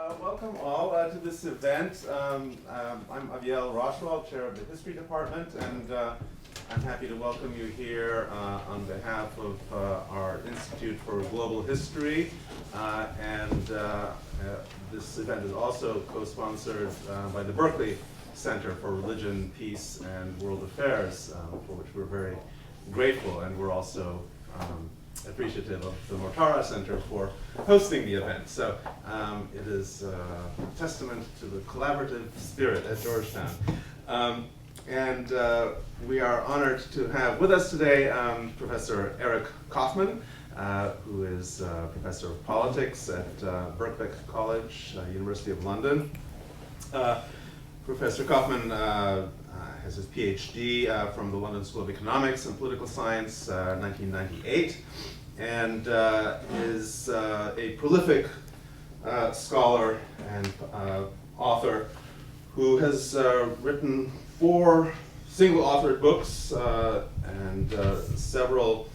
Welcome all to this event. I'm Aviel Rochwell, Chair of the History Department, and I'm happy to welcome you here on behalf of our Institute for Global History. This event is also co-sponsored by the Berkley Center for Religion, Peace, and World Affairs, for which we're very grateful, and we're also appreciative of the Mortara Center for hosting the event. So it is a testament to the collaborative spirit at Georgetown. We are honored to have with us today Professor Eric Kaufman, who is Professor of Politics at Berkeley College, University of London. Professor Kaufman has his PhD from the London School of Economics and Political Science, 1998, and is a prolific scholar and author who has written 4 single-authored books and several,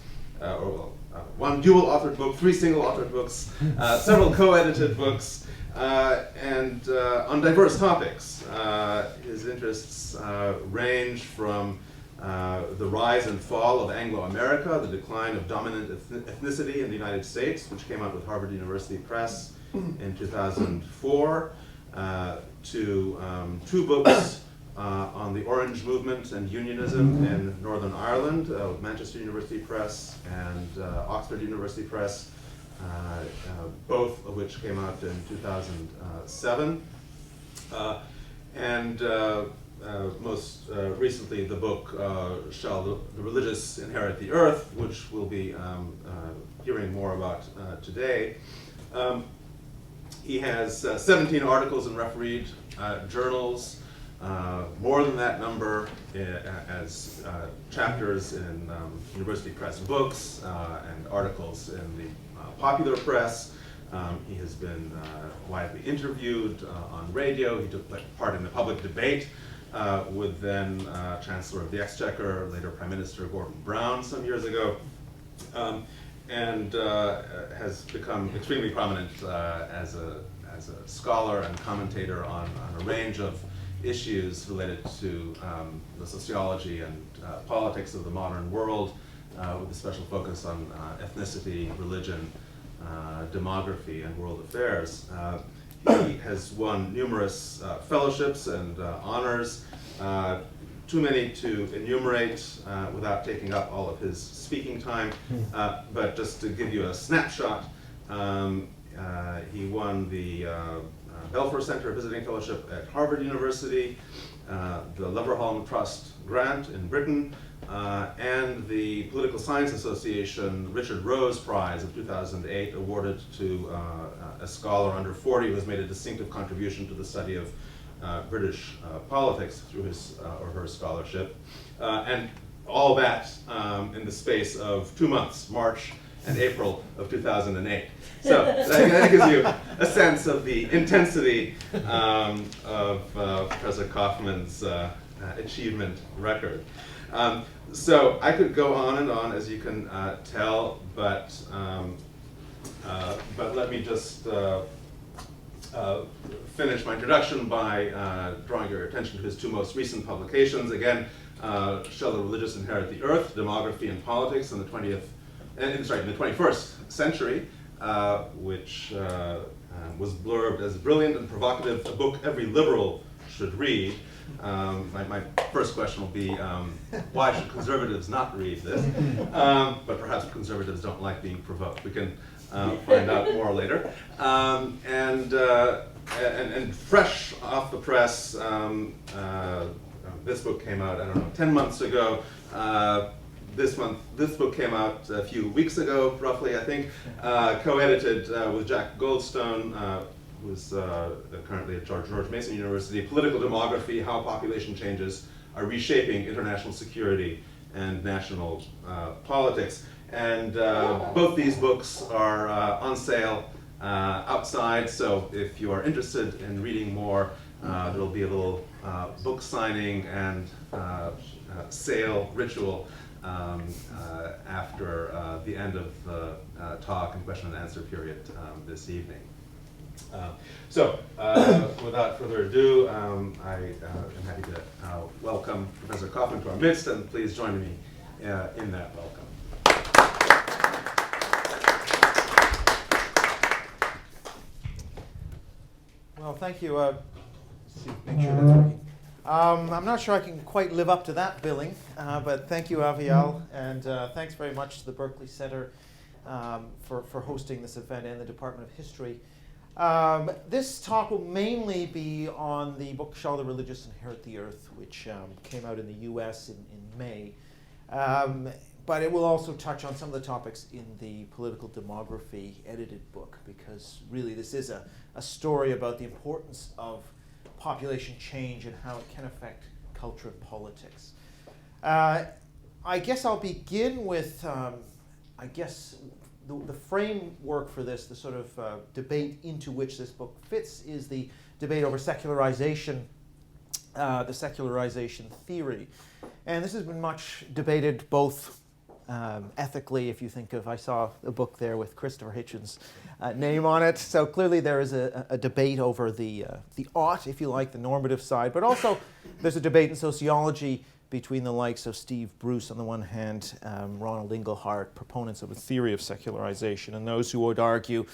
one dual-authored book, 3 single-authored books, several co-edited books, and on diverse topics. His interests range from the rise and fall of Anglo-America, the decline of dominant ethnicity in the United States, which came out with Harvard University Press in 2004, to 2 books on the Orange Movement and Unionism in Northern Ireland, with Manchester University Press and Oxford University Press, both of which came out in 2007. Most recently, the book Shall the Religious Inherit the Earth, which we'll be hearing more about today. He has 17 articles in refereed journals, more than that number as chapters in University Press books and articles in the popular press. He has been widely interviewed on radio. He took part in the public debate with then Chancellor of the Exchequer, later Prime Minister Gordon Brown some years ago, and has become extremely prominent as a scholar and commentator on a range of issues related to the sociology and politics of the modern world, with a special focus on ethnicity, religion, demography, and world affairs. He has won numerous fellowships and honors, too many to enumerate without taking up all of his speaking time, but just to give you a snapshot, he won the Belfer Center Visiting Fellowship at Harvard University, the Leverhulme Trust Grant in Britain, and the Political Science Association Richard Rose Prize of 2008, awarded to a scholar under 40 who has made a distinctive contribution to the study of British politics through his or her scholarship. And all that in the space of 2 months, March and April of 2008. So that gives you a sense of the intensity of Professor Kaufman's achievement record. So I could go on and on, as you can tell, but let me just finish my introduction by drawing your attention to his 2 most recent publications. Again, Shall the Religious Inherit the Earth? Demography and Politics in the 21st Century, which was blurbed as brilliant and provocative, a book every liberal should read. My first question will be, why should conservatives not read this? But perhaps conservatives don't like being provoked. We can find out more later. And fresh off the press, this book came out, I don't know, 10 months ago. This book came out a few weeks ago, roughly, I think, co-edited with Jack Goldstone, who's currently at George Mason University, Political Demography, How Population Changes Are Reshaping International Security and National Politics. And both these books are on sale outside, so if you are interested in reading more, there'll be a little book signing and sale ritual after the end of the talk and question and answer period this evening. Without further ado, I am happy to welcome Professor Kaufman to our midst, and please join me in that welcome. Well, thank you. Make sure that's working. I'm not sure I can quite live up to that billing, but thank you, Aviel, and thanks very much to the Berkley Center for hosting this event and the Department of History. This talk will mainly be on the book Shall the Religious Inherit the Earth, which came out in the US in May. But it will also touch on some of the topics in the Political Demography edited book, because really this is a story about the importance of population change and how it can affect culture and politics. I guess I'll begin with, the framework for this, the sort of debate into which this book fits, is the debate over secularization, the secularization theory. And this has been much debated both ethically, if you think of, I saw a book there with Christopher Hitchens' name on it. So clearly there is a debate over the ought, if you like, the normative side. But also there's a debate in sociology between the likes of Steve Bruce on the one hand, Ronald Inglehart, proponents of a theory of secularization, and those who would argue,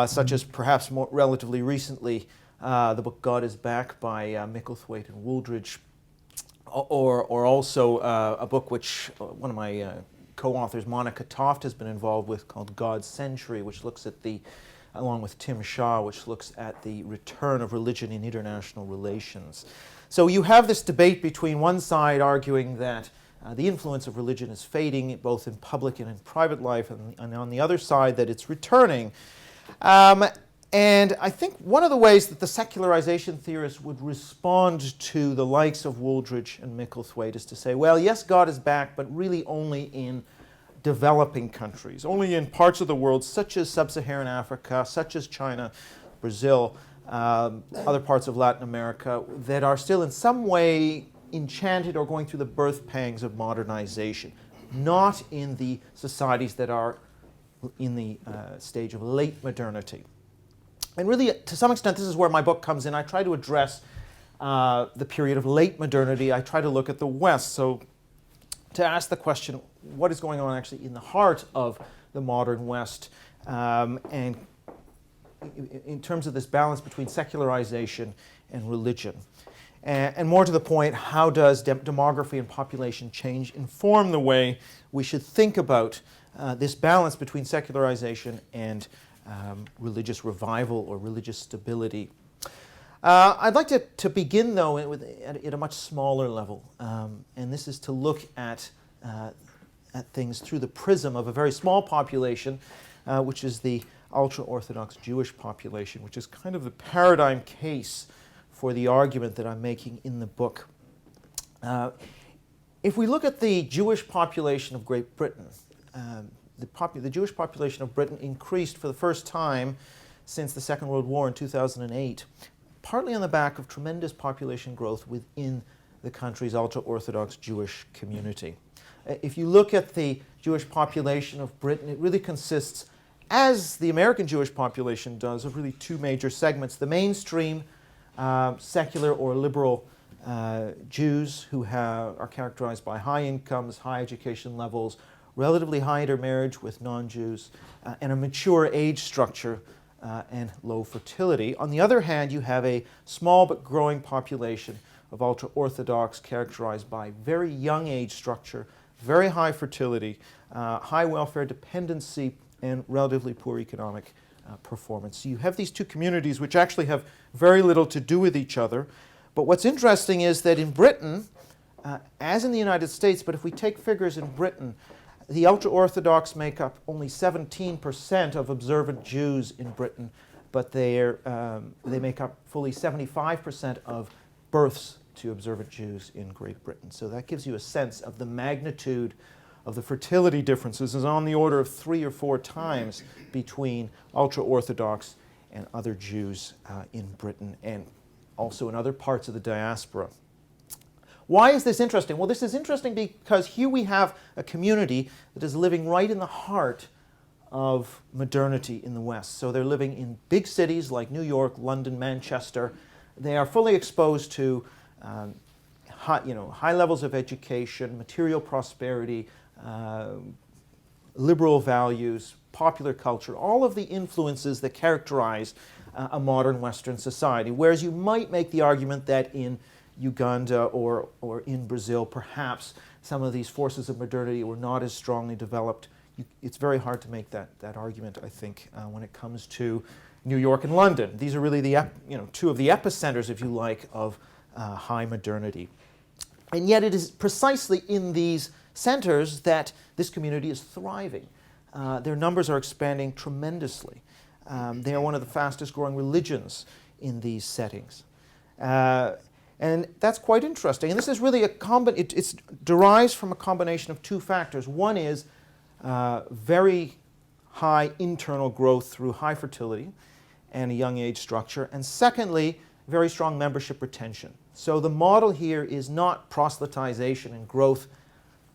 such as perhaps more relatively recently, the book God is Back by Micklethwaite and Wooldridge, or also a book which one of my co-authors, Monica Toft, has been involved with, called God's Century, which looks at along with Tim Shaw, which looks at the return of religion in international relations. So you have this debate between one side arguing that the influence of religion is fading, both in public and in private life, and on the other side that it's returning. And I think one of the ways that the secularization theorists would respond to the likes of Wooldridge and Micklethwaite is to say, well, yes, God is back, but really only in developing countries, only in parts of the world such as sub-Saharan Africa, such as China, Brazil, other parts of Latin America, that are still in some way enchanted or going through the birth pangs of modernization, not in the societies that are in the stage of late modernity. And really, to some extent, this is where my book comes in. I try to address the period of late modernity. I try to look at the West. So to ask the question, what is going on actually in the heart of the modern West, and in terms of this balance between secularization and religion. And more to the point, how does demography and population change inform the way we should think about this balance between secularization and religious revival or religious stability? I'd like to begin, though, at a much smaller level. And this is to look at things through the prism of a very small population, which is the ultra-Orthodox Jewish population, which is kind of the paradigm case for the argument that I'm making in the book. If we look at the Jewish population of Great Britain, the Jewish population of Britain increased for the first time since the Second World War in 2008, partly on the back of tremendous population growth within the country's ultra-Orthodox Jewish community. If you look at the Jewish population of Britain, it really consists, as the American Jewish population does, of really two major segments. The mainstream secular or liberal Jews who are characterized by high incomes, high education levels, relatively high intermarriage with non-Jews, and a mature age structure and low fertility. On the other hand, you have a small but growing population of ultra-Orthodox characterized by very young age structure, very high fertility, high welfare dependency, and relatively poor economic performance. So you have these two communities which actually have very little to do with each other. But what's interesting is that in Britain, as in the United States, but if we take figures in Britain, the ultra-Orthodox make up only 17% of observant Jews in Britain, but they make up fully 75% of births to observant Jews in Great Britain. So that gives you a sense of the magnitude of the fertility differences is on the order of 3 or 4 times between ultra-Orthodox and other Jews in Britain and also in other parts of the diaspora. Why is this interesting? Well, this is interesting because here we have a community that is living right in the heart of modernity in the West. So they're living in big cities like New York, London, Manchester. They are fully exposed to high levels of education, material prosperity, liberal values, popular culture, all of the influences that characterize a modern Western society. Whereas you might make the argument that in Uganda or in Brazil, perhaps some of these forces of modernity were not as strongly developed. It's very hard to make that argument, I think, when it comes to New York and London. These are really the two of the epicenters, if you like, of high modernity. And yet it is precisely in these centers that this community is thriving. Their numbers are expanding tremendously. They are one of the fastest growing religions in these settings. And that's quite interesting. And this is really it derives from a combination of two factors. One is very high internal growth through high fertility and a young age structure. And secondly, very strong membership retention. So the model here is not proselytization and growth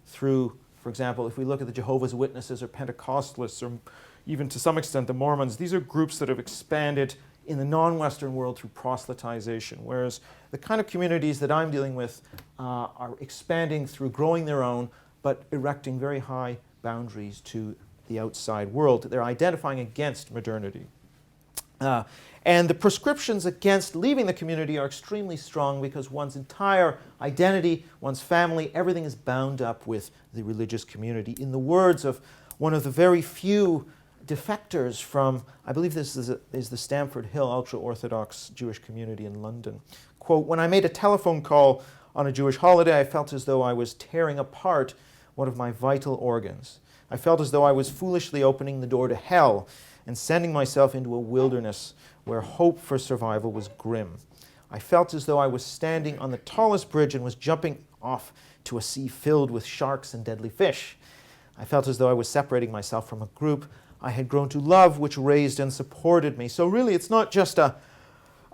through, for example, if we look at the Jehovah's Witnesses or Pentecostalists or even to some extent the Mormons, these are groups that have expanded in the non-Western world through proselytization, whereas the kind of communities that I'm dealing with are expanding through growing their own, but erecting very high boundaries to the outside world. They're identifying against modernity. And the prescriptions against leaving the community are extremely strong because one's entire identity, one's family, everything is bound up with the religious community. In the words of one of the very few defectors from, I believe this is the Stamford Hill ultra-Orthodox Jewish community in London. Quote, "When I made a telephone call on a Jewish holiday, I felt as though I was tearing apart one of my vital organs. I felt as though I was foolishly opening the door to hell and sending myself into a wilderness where hope for survival was grim. I felt as though I was standing on the tallest bridge and was jumping off to a sea filled with sharks and deadly fish. I felt as though I was separating myself from a group I had grown to love, which raised and supported me." So really, it's not just a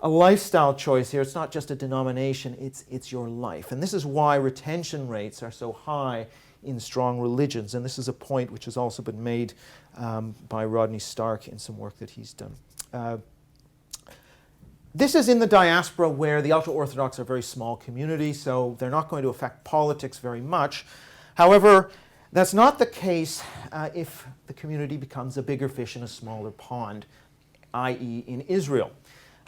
lifestyle choice here. It's not just a denomination. It's your life. And this is why retention rates are so high in strong religions. And this is a point which has also been made by Rodney Stark in some work that he's done. This is in the diaspora where the ultra-Orthodox are a very small community, so they're not going to affect politics very much. However, that's not the case if the community becomes a bigger fish in a smaller pond, i.e. in Israel.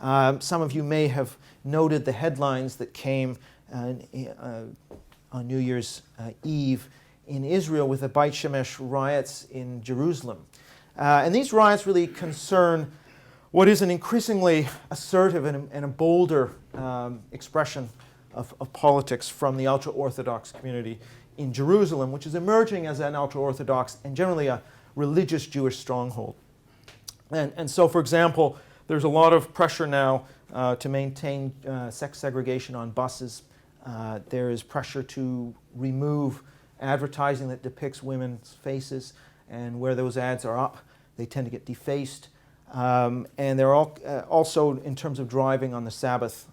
Some of you may have noted the headlines that came on New Year's Eve in Israel with the Beit Shemesh riots in Jerusalem. And these riots really concern what is an increasingly assertive and a bolder expression of politics from the ultra-Orthodox community in Jerusalem, which is emerging as an ultra-Orthodox and generally a religious Jewish stronghold. And so, for example, there's a lot of pressure now to maintain sex segregation on buses. There is pressure to remove advertising that depicts women's faces, and where those ads are up, they tend to get defaced. And they're also, in terms of driving on the Sabbath,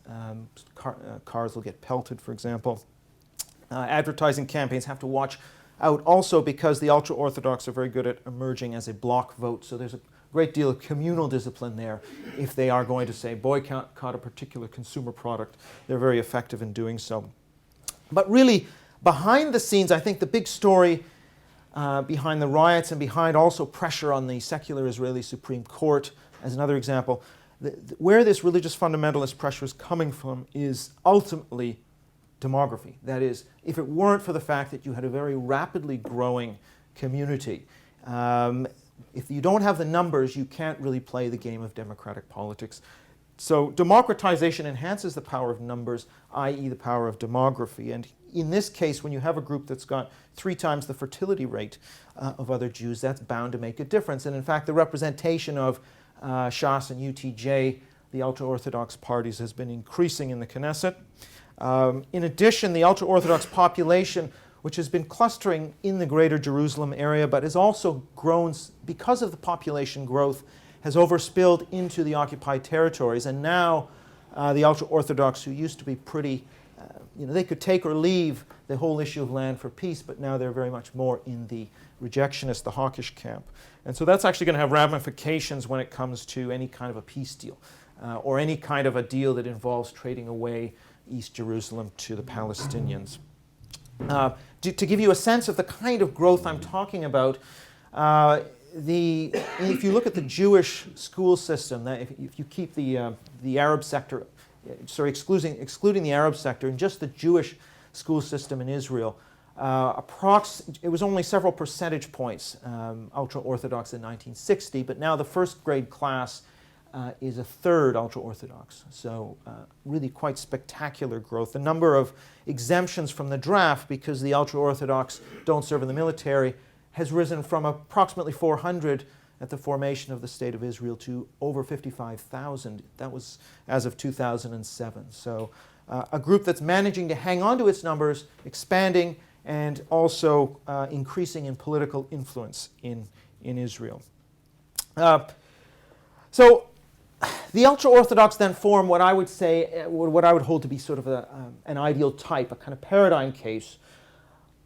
cars will get pelted, for example. Advertising campaigns have to watch out also because the ultra-Orthodox are very good at emerging as a block vote. So there's a great deal of communal discipline there. If they are going to say boycott a particular consumer product, they're very effective in doing so. But really, behind the scenes, I think the big story behind the riots and behind also pressure on the secular Israeli Supreme Court, as another example, where this religious fundamentalist pressure is coming from is ultimately demography. That is, if it weren't for the fact that you had a very rapidly growing community, if you don't have the numbers, you can't really play the game of democratic politics. So democratization enhances the power of numbers, i.e. the power of demography. And in this case, when you have a group that's got 3 times the fertility rate of other Jews, that's bound to make a difference. And in fact, the representation of Shas and UTJ, the ultra-Orthodox parties, has been increasing in the Knesset. In addition, the ultra-Orthodox population, which has been clustering in the greater Jerusalem area, but has also grown because of the population growth, has overspilled into the occupied territories. And now the ultra-Orthodox, who used to be pretty they could take or leave the whole issue of land for peace, but now they're very much more in the rejectionist, the hawkish camp. And so that's actually going to have ramifications when it comes to any kind of a peace deal or any kind of a deal that involves trading away East Jerusalem to the Palestinians. To give you a sense of the kind of growth I'm talking about, if you look at the Jewish school system, if you keep the Arab sector, excluding the Arab sector, and just the Jewish school system in Israel, it was only several percentage points ultra-Orthodox in 1960, but now the first grade class is a third ultra-Orthodox. So really quite spectacular growth. The number of exemptions from the draft, because the ultra-Orthodox don't serve in the military, has risen from approximately 400 at the formation of the State of Israel to over 55,000. That was as of 2007. So a group that's managing to hang on to its numbers, expanding, and also increasing in political influence in Israel. So the ultra-Orthodox then form what I would say, what I would hold to be sort of an ideal type, a kind of paradigm case.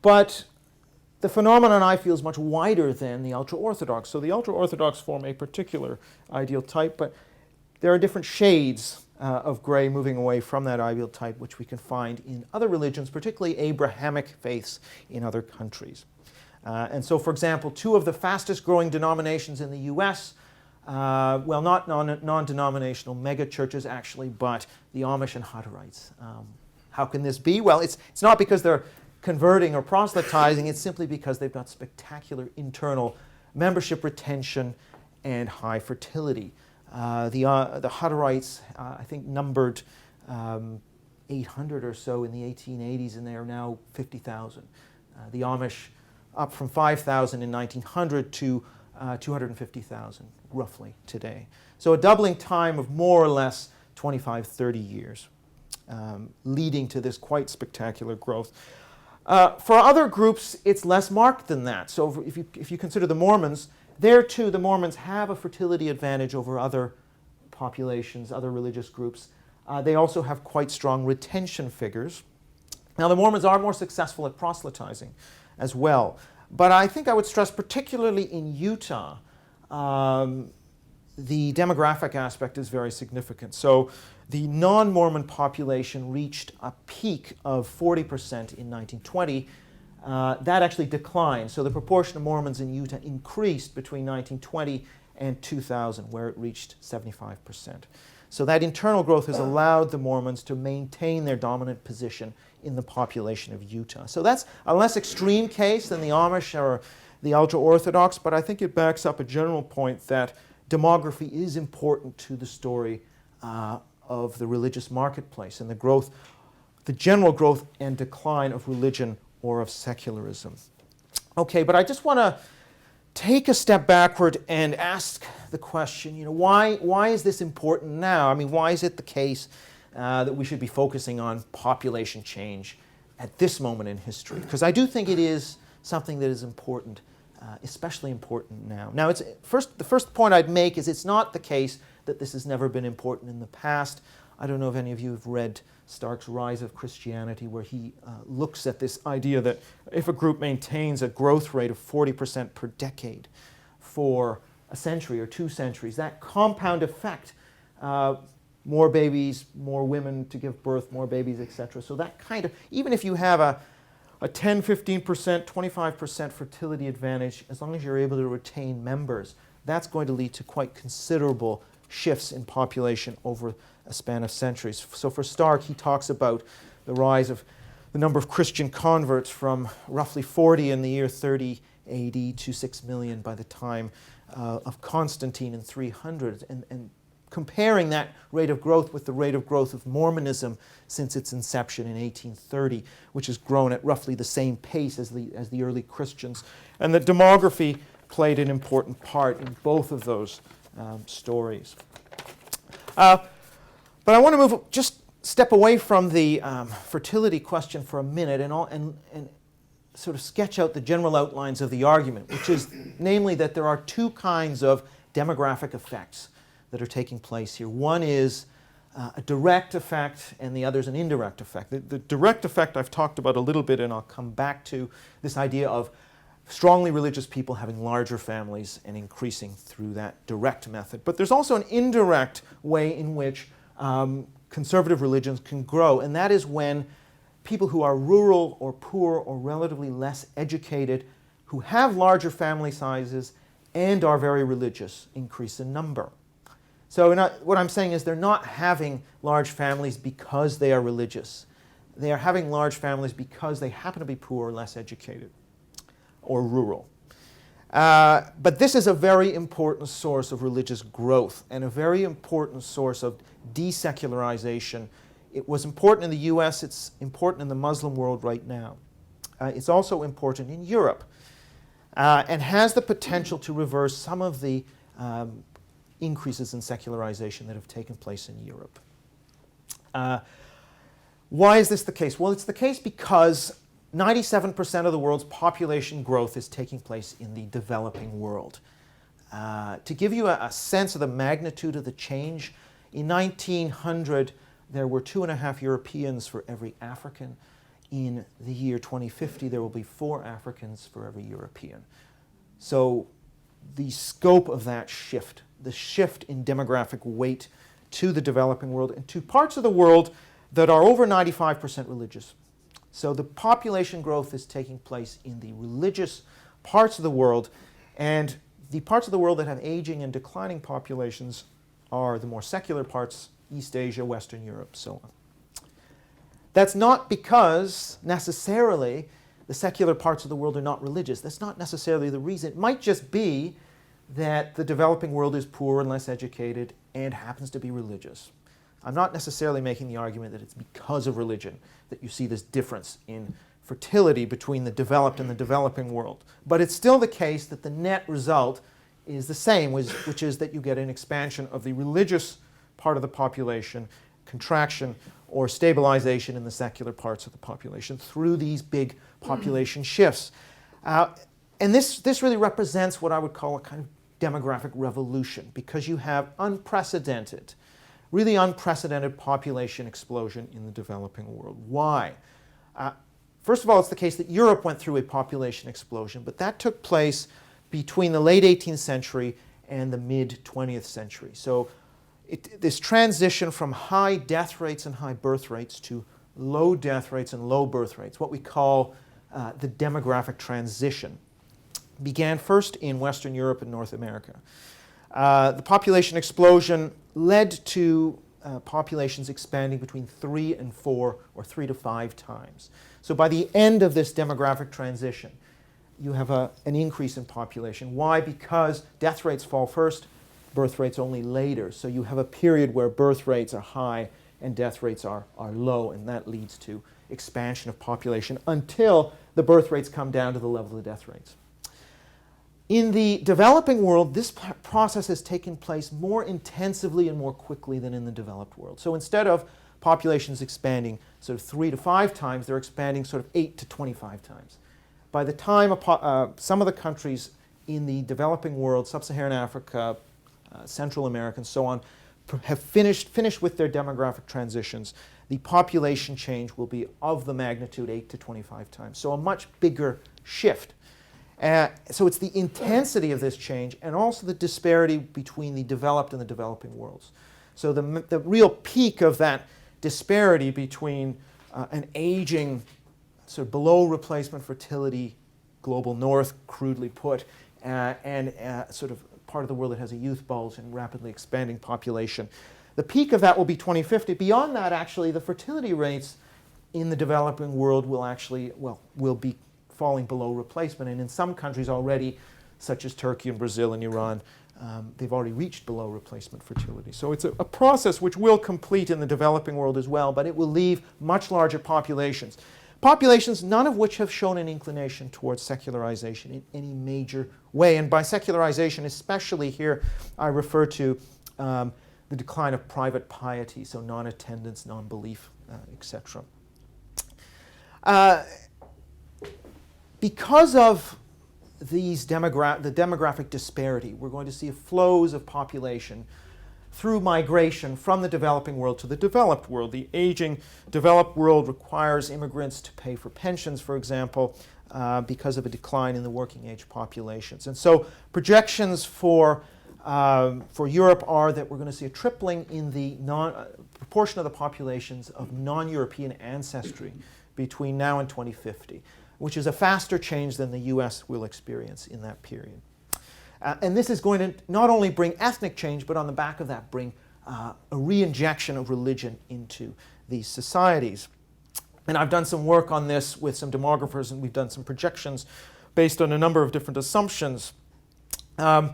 But the phenomenon, I feel, is much wider than the ultra-Orthodox. So the ultra-Orthodox form a particular ideal type, but there are different shades of gray moving away from that ideal type, which we can find in other religions, particularly Abrahamic faiths in other countries. And so, for example, two of the fastest growing denominations in the U.S., well, not non-denominational mega churches actually, but the Amish and Hutterites. How can this be? Well, it's not because they're converting or proselytizing, it's simply because they've got spectacular internal membership retention and high fertility. The Hutterites, I think, numbered 800 or so in the 1880s, and they are now 50,000. The Amish up from 5,000 in 1900 to 250,000, roughly, today. So a doubling time of more or less 25, 30 years, leading to this quite spectacular growth. For other groups, it's less marked than that. So if you consider the Mormons, there too the Mormons have a fertility advantage over other populations, other religious groups. They also have quite strong retention figures. Now the Mormons are more successful at proselytizing as well. But I think I would stress, particularly in Utah, the demographic aspect is very significant. So the non-Mormon population reached a peak of 40% in 1920. That actually declined. So the proportion of Mormons in Utah increased between 1920 and 2000, where it reached 75%. So that internal growth has allowed the Mormons to maintain their dominant position in the population of Utah. So that's a less extreme case than the Amish or the ultra-Orthodox, but I think it backs up a general point that demography is important to the story of the religious marketplace and the general growth and decline of religion or of secularism. Okay, but I just want to take a step backward and ask the question, why is this important now? I mean, why is it the case that we should be focusing on population change at this moment in history? Because I do think it is something that is important, especially important now. Now, the first point I'd make is it's not the case that this has never been important in the past. I don't know if any of you have read Stark's Rise of Christianity, where he looks at this idea that if a group maintains a growth rate of 40% per decade for a century or 2 centuries, that compound effect, more babies, more women to give birth, more babies, etc. So that kind of, even if you have a 10, 15%, 25% fertility advantage, as long as you're able to retain members, that's going to lead to quite considerable shifts in population over a span of centuries. So for Stark, he talks about the rise of the number of Christian converts from roughly 40 in the year 30 AD to 6 million by the time of Constantine in 300, and comparing that rate of growth with the rate of growth of Mormonism since its inception in 1830, which has grown at roughly the same pace as the early Christians. And the demography played an important part in both of those stories. But I want to just step away from the fertility question for a minute and sort of sketch out the general outlines of the argument, which is namely that there are 2 kinds of demographic effects that are taking place here. One is a direct effect and the other is an indirect effect. The direct effect I've talked about a little bit, and I'll come back to this idea of strongly religious people having larger families and increasing through that direct method. But there's also an indirect way in which conservative religions can grow, and that is when people who are rural or poor or relatively less educated, who have larger family sizes and are very religious, increase in number. So what I'm saying is they're not having large families because they are religious. They are having large families because they happen to be poor or less educated or rural. But this is a very important source of religious growth and a very important source of desecularization. It was important in the US, it's important in the Muslim world right now. It's also important in Europe and has the potential to reverse some of the increases in secularization that have taken place in Europe. Why is this the case? Well, it's the case because 97% of the world's population growth is taking place in the developing world. To give you a sense of the magnitude of the change, in 1900, there were 2.5 Europeans for every African. In the year 2050, there will be 4 Africans for every European. So the scope of that shift, the shift in demographic weight to the developing world and to parts of the world that are over 95% religious. So the population growth is taking place in the religious parts of the world, and the parts of the world that have aging and declining populations are the more secular parts, East Asia, Western Europe, so on. That's not because necessarily the secular parts of the world are not religious. That's not necessarily the reason. It might just be that the developing world is poor and less educated and happens to be religious. I'm not necessarily making the argument that it's because of religion that you see this difference in fertility between the developed and the developing world. But it's still the case that the net result is the same, which is that you get an expansion of the religious part of the population, contraction or stabilization in the secular parts of the population through these big population shifts. And this really represents what I would call a kind of demographic revolution, because you have really unprecedented population explosion in the developing world. Why? First of all, it's the case that Europe went through a population explosion, but that took place between the late 18th century and the mid-20th century. So this transition from high death rates and high birth rates to low death rates and low birth rates, what we call the demographic transition, began first in Western Europe and North America. The population explosion led to populations expanding between 3 and 4 or 3 to 5 times. So by the end of this demographic transition, you have an increase in population. Why? Because death rates fall first, birth rates only later. So you have a period where birth rates are high and death rates are low, and that leads to expansion of population until the birth rates come down to the level of the death rates. In the developing world, this process has taken place more intensively and more quickly than in the developed world. So instead of populations expanding sort of 3 to 5 times, they're expanding sort of 8 to 25 times. By the time some of the countries in the developing world, Sub-Saharan Africa, Central America, and so on, have finished with their demographic transitions, the population change will be of the magnitude 8 to 25 times. So a much bigger shift. So it's the intensity of this change and also the disparity between the developed and the developing worlds. So the real peak of that disparity between an aging, sort of below replacement fertility global north, crudely put, and sort of part of the world that has a youth bulge and rapidly expanding population. The peak of that will be 2050. Beyond that, actually, the fertility rates in the developing world will be falling below replacement. And in some countries already, such as Turkey and Brazil and Iran, they've already reached below replacement fertility. So it's a process which will complete in the developing world as well, but it will leave much larger populations. Populations, none of which have shown an inclination towards secularization in any major way. And by secularization, especially here, I refer to the decline of private piety, so non-attendance, non-belief, etc. Because of the demographic disparity, we're going to see flows of population through migration from the developing world to the developed world. The aging developed world requires immigrants to pay for pensions, for example, because of a decline in the working age populations. And so projections for Europe are that we're going to see a tripling in the proportion of the populations of non-European ancestry between now and 2050, which is a faster change than the US will experience in that period. And this is going to not only bring ethnic change, but on the back of that bring a re-injection of religion into these societies. And I've done some work on this with some demographers, and we've done some projections based on a number of different assumptions. And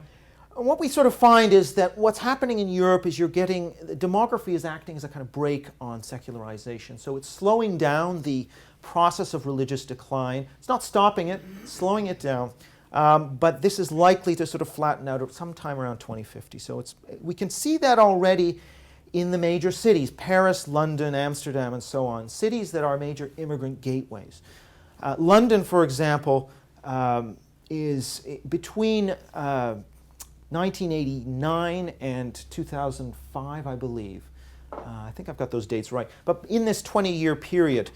what we sort of find is that what's happening in Europe is demography is acting as a kind of brake on secularization. So it's slowing down the process of religious decline. It's not stopping it, it's slowing it down. But this is likely to sort of flatten out sometime around 2050. So we can see that already in the major cities, Paris, London, Amsterdam, and so on, cities that are major immigrant gateways. London, for example, is between 1989 and 2005, I believe. I think I've got those dates right. But in this 20-year period,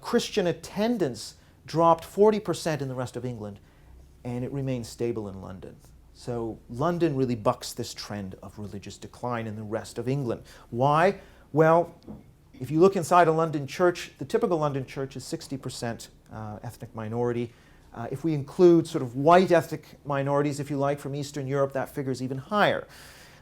Christian attendance dropped 40% in the rest of England, and it remains stable in London. So London really bucks this trend of religious decline in the rest of England. Why? Well, if you look inside a London church, the typical London church is 60% ethnic minority. If we include sort of white ethnic minorities, if you like, from Eastern Europe, that figure is even higher.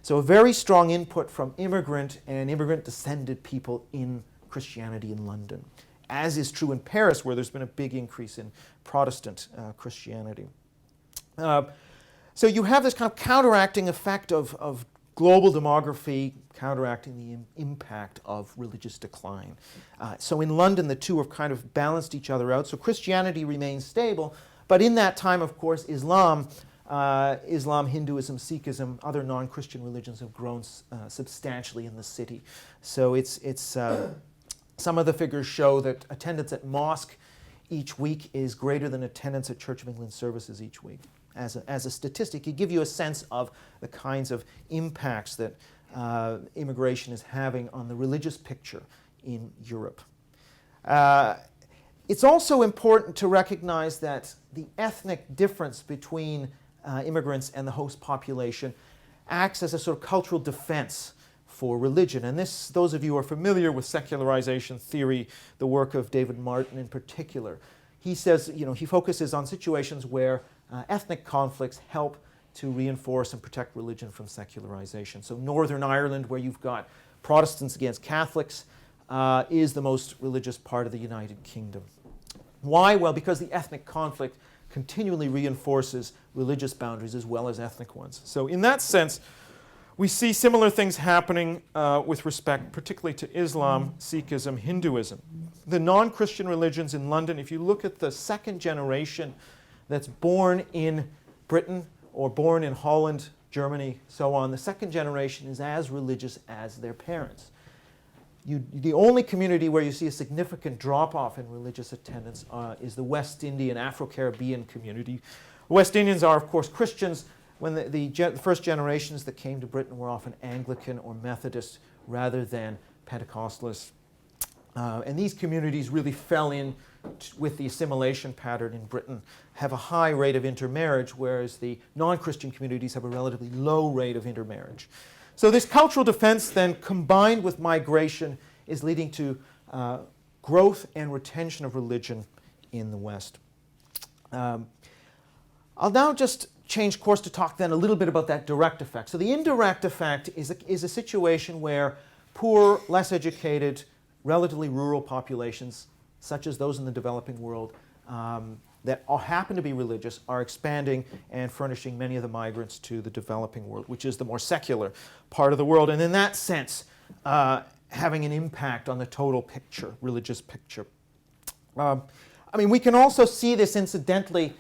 So a very strong input from immigrant and immigrant-descended people in Christianity in London, as is true in Paris, where there's been a big increase in Protestant Christianity. So you have this kind of counteracting effect of global demography counteracting the impact of religious decline. So in London, the two have kind of balanced each other out. So Christianity remains stable, but in that time, of course, Islam, Hinduism, Sikhism, other non-Christian religions have grown substantially in the city. So some of the figures show that attendance at mosque each week is greater than attendance at Church of England services each week. As a statistic, to give you a sense of the kinds of impacts that immigration is having on the religious picture in Europe. It's also important to recognize that the ethnic difference between immigrants and the host population acts as a sort of cultural defense for religion. And those of you who are familiar with secularization theory, the work of David Martin in particular, he says, he focuses on situations where ethnic conflicts help to reinforce and protect religion from secularization. So Northern Ireland, where you've got Protestants against Catholics, is the most religious part of the United Kingdom. Why? Well, because the ethnic conflict continually reinforces religious boundaries as well as ethnic ones. So in that sense, we see similar things happening with respect particularly to Islam, Sikhism, Hinduism. The non-Christian religions in London, if you look at the second generation that's born in Britain or born in Holland, Germany, so on, the second generation is as religious as their parents. The only community where you see a significant drop-off in religious attendance is the West Indian, Afro-Caribbean community. West Indians are, of course, Christians. When the first generations that came to Britain were often Anglican or Methodist rather than Pentecostalists. And these communities really fell in with the assimilation pattern in Britain, have a high rate of intermarriage, whereas the non-Christian communities have a relatively low rate of intermarriage. So this cultural defense then, combined with migration, is leading to growth and retention of religion in the West. I'll now just change course to talk then a little bit about that direct effect. So the indirect effect is a situation where poor, less educated, relatively rural populations, such as those in the developing world, that happen to be religious, are expanding and furnishing many of the migrants to the developing world, which is the more secular part of the world. And in that sense, having an impact on the total picture, religious picture. We can also see this incidentally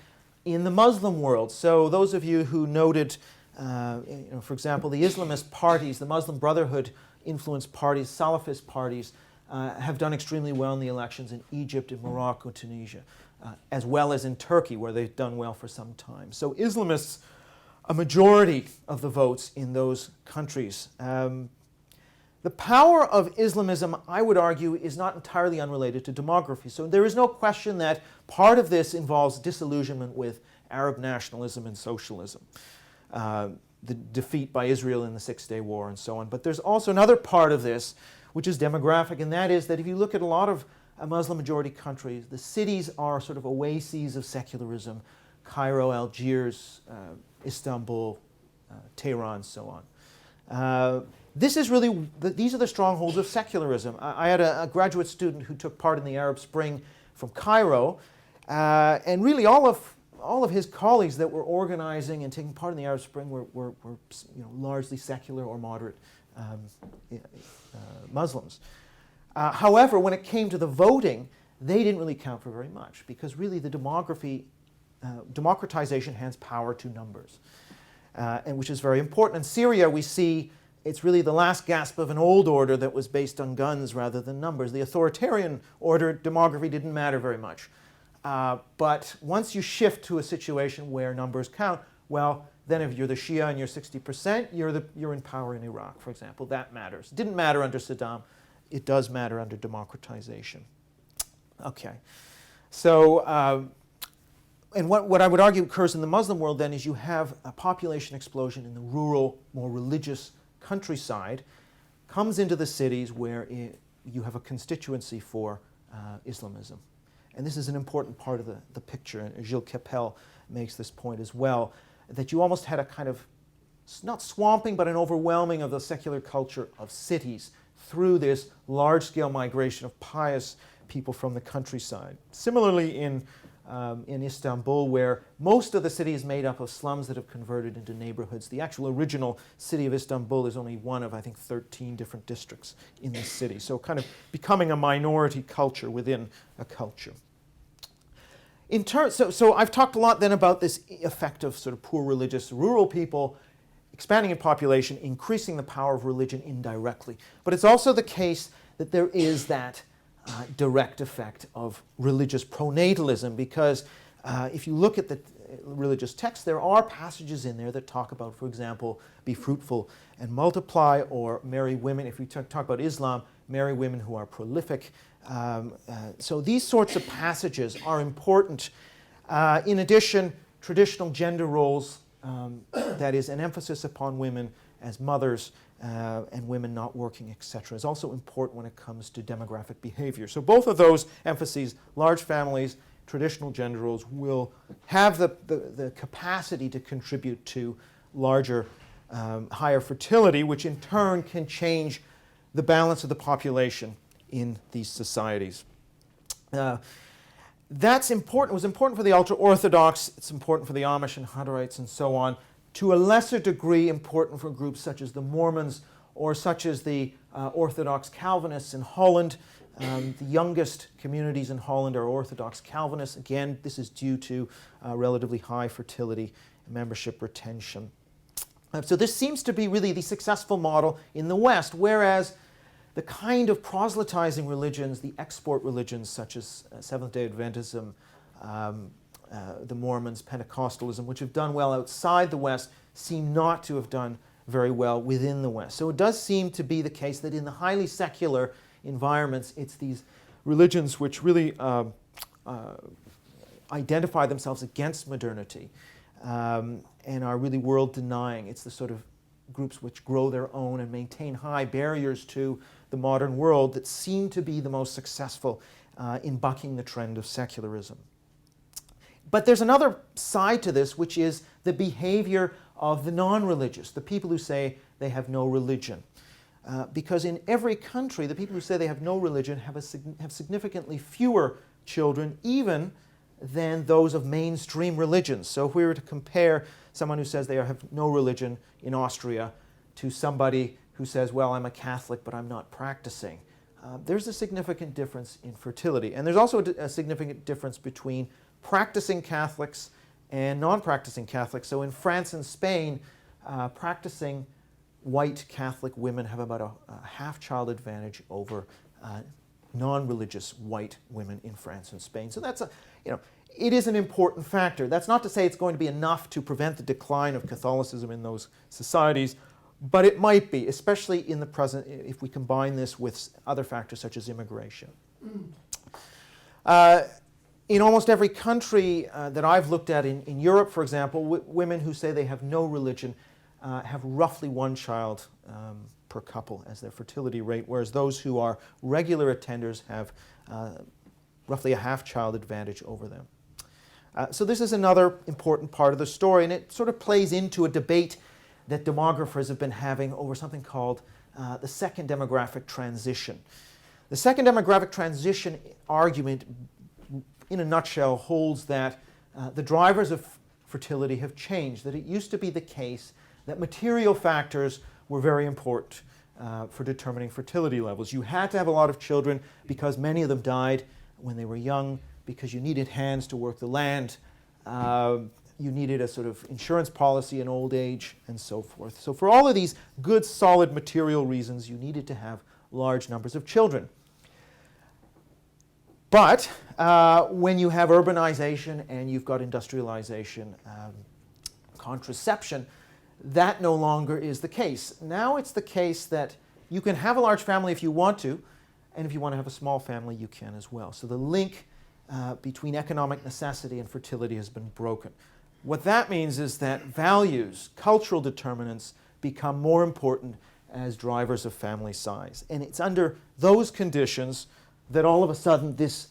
in the Muslim world. So those of you who noted, for example, the Islamist parties, the Muslim Brotherhood influenced parties, Salafist parties, have done extremely well in the elections in Egypt, in Morocco, Tunisia, as well as in Turkey, where they've done well for some time. So Islamists a majority of the votes in those countries. The power of Islamism, I would argue, is not entirely unrelated to demography. So there is no question that part of this involves disillusionment with Arab nationalism and socialism, the defeat by Israel in the Six-Day War and so on. But there's also another part of this, which is demographic, and that is that if you look at a lot of Muslim-majority countries, the cities are sort of oases of secularism: Cairo, Algiers, Istanbul, Tehran, so on. This is really, these are the strongholds of secularism. I had a graduate student who took part in the Arab Spring from Cairo, and really all of his colleagues that were organizing and taking part in the Arab Spring were largely secular or moderate Muslims. However, when it came to the voting, they didn't really count for very much, because really the democratization hands power to numbers, and which is very important. In Syria, we see it's really the last gasp of an old order that was based on guns rather than numbers. The authoritarian order, demography didn't matter very much. But once you shift to a situation where numbers count, well, then if you're the Shia and you're 60%, you're in power in Iraq, for example. That matters. It didn't matter under Saddam. It does matter under democratization. Okay. So, and what I would argue occurs in the Muslim world then is you have a population explosion in the rural, more religious countryside, comes into the cities where you have a constituency for Islamism. And this is an important part of the picture, and Gilles Kepel makes this point as well, that you almost had a kind of, not swamping, but an overwhelming of the secular culture of cities through this large-scale migration of pious people from the countryside. Similarly in Istanbul, where most of the city is made up of slums that have converted into neighborhoods. The actual original city of Istanbul is only one of, I think, 13 different districts in the city. So kind of becoming a minority culture within a culture. So I've talked a lot then about this effect of sort of poor religious rural people expanding in population, increasing the power of religion indirectly. But it's also the case that there is that direct effect of religious pronatalism, because if you look at the religious texts, there are passages in there that talk about, for example, be fruitful and multiply, or marry women. If we talk about Islam, marry women who are prolific. So these sorts of passages are important. In addition, traditional gender roles, that is an emphasis upon women as mothers and women not working, etc., is also important when it comes to demographic behavior. So both of those emphases, large families, traditional gender roles, will have the capacity to contribute to larger, higher fertility, which in turn can change the balance of the population in these societies. That's important. It was important for the ultra-Orthodox. It's important for the Amish and Hutterites and so on. To a lesser degree, important for groups such as the Mormons or such as the Orthodox Calvinists in Holland. The youngest communities in Holland are Orthodox Calvinists. Again, this is due to relatively high fertility and membership retention. So this seems to be really the successful model in the West, whereas the kind of proselytizing religions, the export religions such as Seventh-day Adventism, the Mormons, Pentecostalism, which have done well outside the West, seem not to have done very well within the West. So it does seem to be the case that in the highly secular environments, it's these religions which really identify themselves against modernity and are really world-denying. It's the sort of groups which grow their own and maintain high barriers to the modern world that seem to be the most successful in bucking the trend of secularism. But there's another side to this, which is the behavior of the non-religious, the people who say they have no religion. Because in every country, the people who say they have no religion have significantly fewer children, even than those of mainstream religions. So if we were to compare someone who says they have no religion in Austria to somebody who says, well, I'm a Catholic, but I'm not practicing, there's a significant difference in fertility. And there's also a significant difference between practicing Catholics and non-practicing Catholics. So in France and Spain, practicing white Catholic women have about a half-child advantage over non-religious white women in France and Spain. So that's it is an important factor. That's not to say it's going to be enough to prevent the decline of Catholicism in those societies, but it might be, especially in the present, if we combine this with other factors such as immigration. In almost every country that I've looked at in Europe, for example, women who say they have no religion have roughly one child per couple as their fertility rate, whereas those who are regular attenders have roughly a half-child advantage over them. So this is another important part of the story, and it sort of plays into a debate that demographers have been having over something called the second demographic transition. The second demographic transition argument, in a nutshell, holds that the drivers of fertility have changed, that it used to be the case that material factors were very important for determining fertility levels. You had to have a lot of children because many of them died when they were young, because you needed hands to work the land, you needed a sort of insurance policy in old age, and so forth. So for all of these good, solid material reasons, you needed to have large numbers of children. But when you have urbanization and you've got industrialization, contraception, that no longer is the case. Now it's the case that you can have a large family if you want to, and if you want to have a small family, you can as well. So the link between economic necessity and fertility has been broken. What that means is that values, cultural determinants, become more important as drivers of family size. And it's under those conditions that all of a sudden this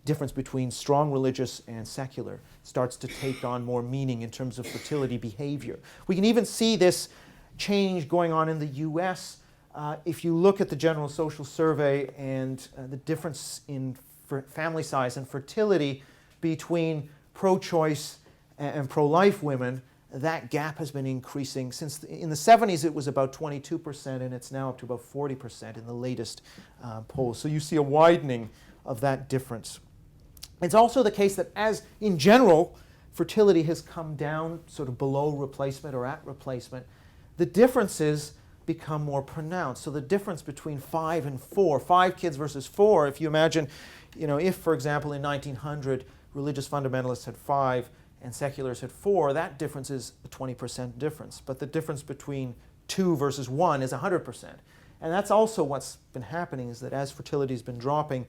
difference between strong religious and secular starts to take on more meaning in terms of fertility behavior. We can even see this change going on in the US. If you look at the General Social Survey and the difference in family size and fertility between pro-choice and pro-life women, that gap has been increasing. Since in the 70s it was about 22%, and it's now up to about 40% in the latest polls. So you see a widening of that difference. It's also the case that, as in general, fertility has come down sort of below replacement or at replacement, the differences become more pronounced. So the difference between 5 and 4, 5 kids versus 4, if you imagine, if, for example, in 1900, religious fundamentalists had 5 and seculars had 4, that difference is a 20% difference. But the difference between 2 versus 1 is 100%. And that's also what's been happening, is that as fertility has been dropping,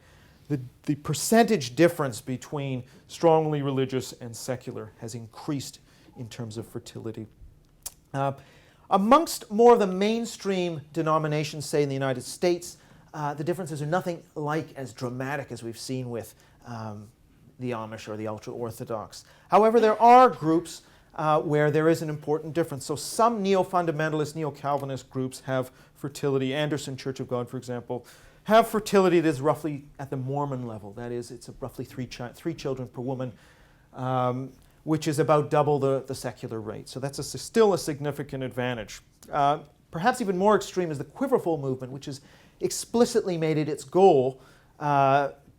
the percentage difference between strongly religious and secular has increased in terms of fertility. Amongst more of the mainstream denominations, say in the United States, the differences are nothing like as dramatic as we've seen with the Amish or the ultra-Orthodox. However, there are groups where there is an important difference. So some neo-fundamentalist, neo-Calvinist groups have fertility. Anderson Church of God, for example, have fertility that is roughly at the Mormon level. That is, it's roughly 3 children per woman, which is about double the secular rate. So that's still a significant advantage. Perhaps even more extreme is the Quiverful movement, which has explicitly made it its goal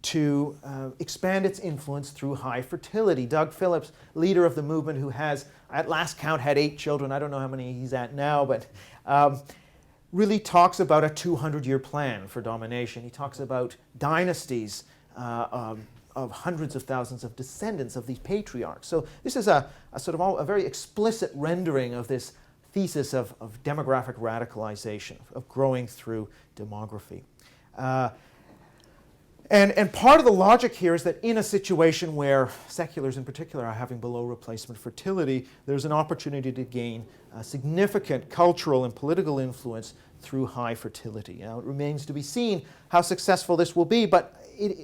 to expand its influence through high fertility. Doug Phillips, leader of the movement, who has, at last count, had 8 children. I don't know how many he's at now, but really talks about a 200-year plan for domination. He talks about dynasties of hundreds of thousands of descendants of these patriarchs. So this is a sort of a very explicit rendering of this thesis of demographic radicalization, of growing through demography. And part of the logic here is that in a situation where seculars in particular are having below replacement fertility, there's an opportunity to gain significant cultural and political influence through high fertility. Now, it remains to be seen how successful this will be, but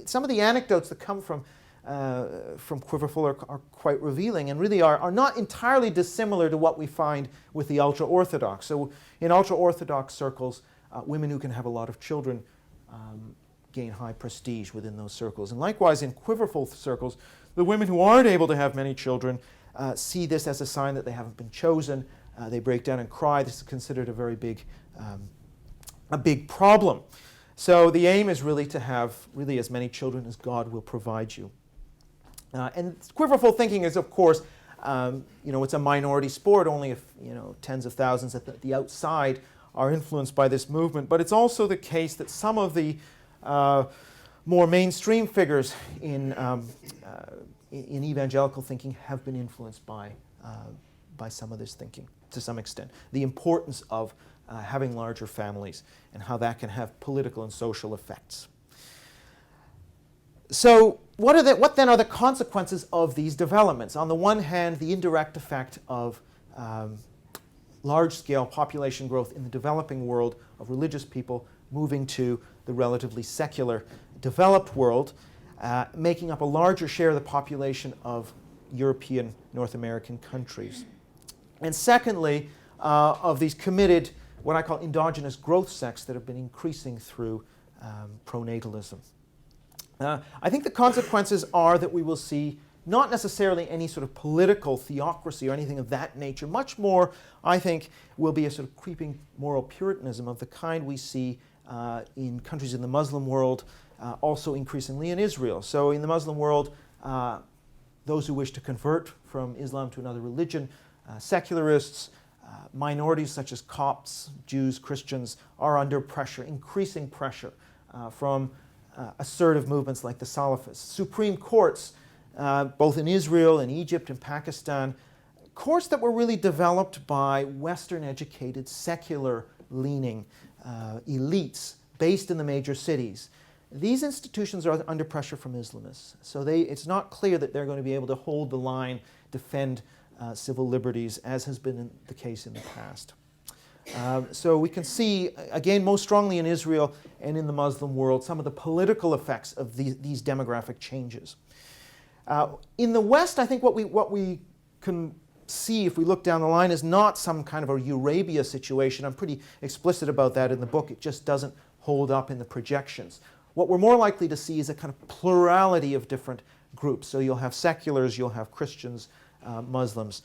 some of the anecdotes that come from Quiverful are quite revealing, and really are not entirely dissimilar to what we find with the ultra-Orthodox. So in ultra-Orthodox circles, women who can have a lot of children gain high prestige within those circles. And likewise, in Quiverful circles, the women who aren't able to have many children see this as a sign that they haven't been chosen. They break down and cry. This is considered a very big problem. So the aim is really to have really as many children as God will provide you. And Quiverful thinking is, of course, it's a minority sport. Only if tens of thousands at the outside are influenced by this movement. But it's also the case that some of the more mainstream figures in in evangelical thinking have been influenced by some of this thinking to some extent. The importance of having larger families and how that can have political and social effects. So what then are the consequences of these developments? On the one hand, the indirect effect of large-scale population growth in the developing world of religious people moving to the relatively secular developed world, making up a larger share of the population of European, North American countries. And secondly, of these committed, what I call endogenous growth sects that have been increasing through pronatalism. I think the consequences are that we will see not necessarily any sort of political theocracy or anything of that nature. Much more, I think, will be a sort of creeping moral puritanism of the kind we see in countries in the Muslim world, also increasingly in Israel. So in the Muslim world, those who wish to convert from Islam to another religion, secularists, minorities such as Copts, Jews, Christians, are under pressure, increasing pressure from assertive movements like the Salafists. Supreme courts, both in Israel and Egypt and Pakistan, courts that were really developed by Western-educated, secular-leaning elites based in the major cities. These institutions are under pressure from Islamists, so it's not clear that they're going to be able to hold the line, defend civil liberties, as has been the case in the past. So we can see, again, most strongly in Israel and in the Muslim world, some of the political effects of these demographic changes. In the West, I think what we can see if we look down the line is not some kind of a Eurabia situation. I'm pretty explicit about that in the book. It just doesn't hold up in the projections. What we're more likely to see is a kind of plurality of different groups. So you'll have seculars, you'll have Christians, Muslims,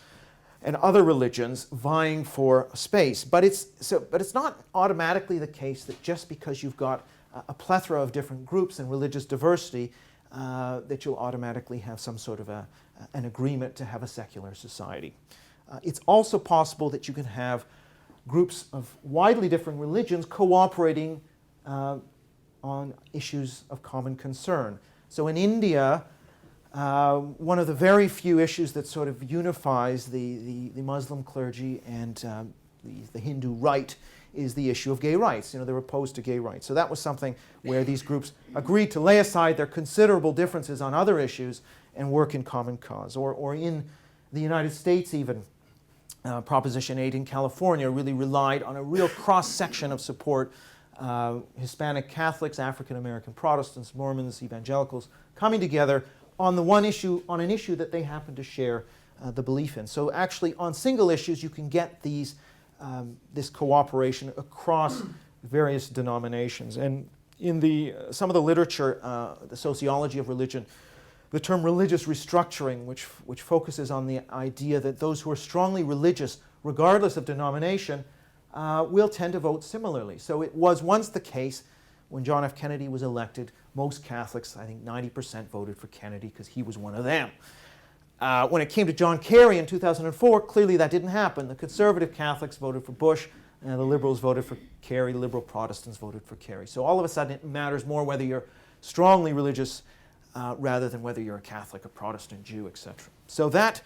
and other religions vying for space. But it's not automatically the case that just because you've got a plethora of different groups and religious diversity, that you'll automatically have some sort of an agreement to have a secular society. It's also possible that you can have groups of widely different religions cooperating on issues of common concern. So in India, one of the very few issues that sort of unifies the Muslim clergy and the Hindu right is the issue of gay rights. They're opposed to gay rights. So that was something where these groups agreed to lay aside their considerable differences on other issues and work in common cause. Or in the United States even, Proposition 8 in California really relied on a real cross-section of support. Hispanic Catholics, African American Protestants, Mormons, evangelicals, coming together on an issue that they happen to share the belief in. So actually on single issues you can get this cooperation across various denominations. And in some of the literature, the sociology of religion, the term religious restructuring, which focuses on the idea that those who are strongly religious, regardless of denomination, will tend to vote similarly. So it was once the case when John F. Kennedy was elected, most Catholics, I think 90%, voted for Kennedy because he was one of them. When it came to John Kerry in 2004, clearly that didn't happen. The conservative Catholics voted for Bush, and the liberals voted for Kerry, the liberal Protestants voted for Kerry. So all of a sudden it matters more whether you're strongly religious rather than whether you're a Catholic, a Protestant, Jew, etc. So that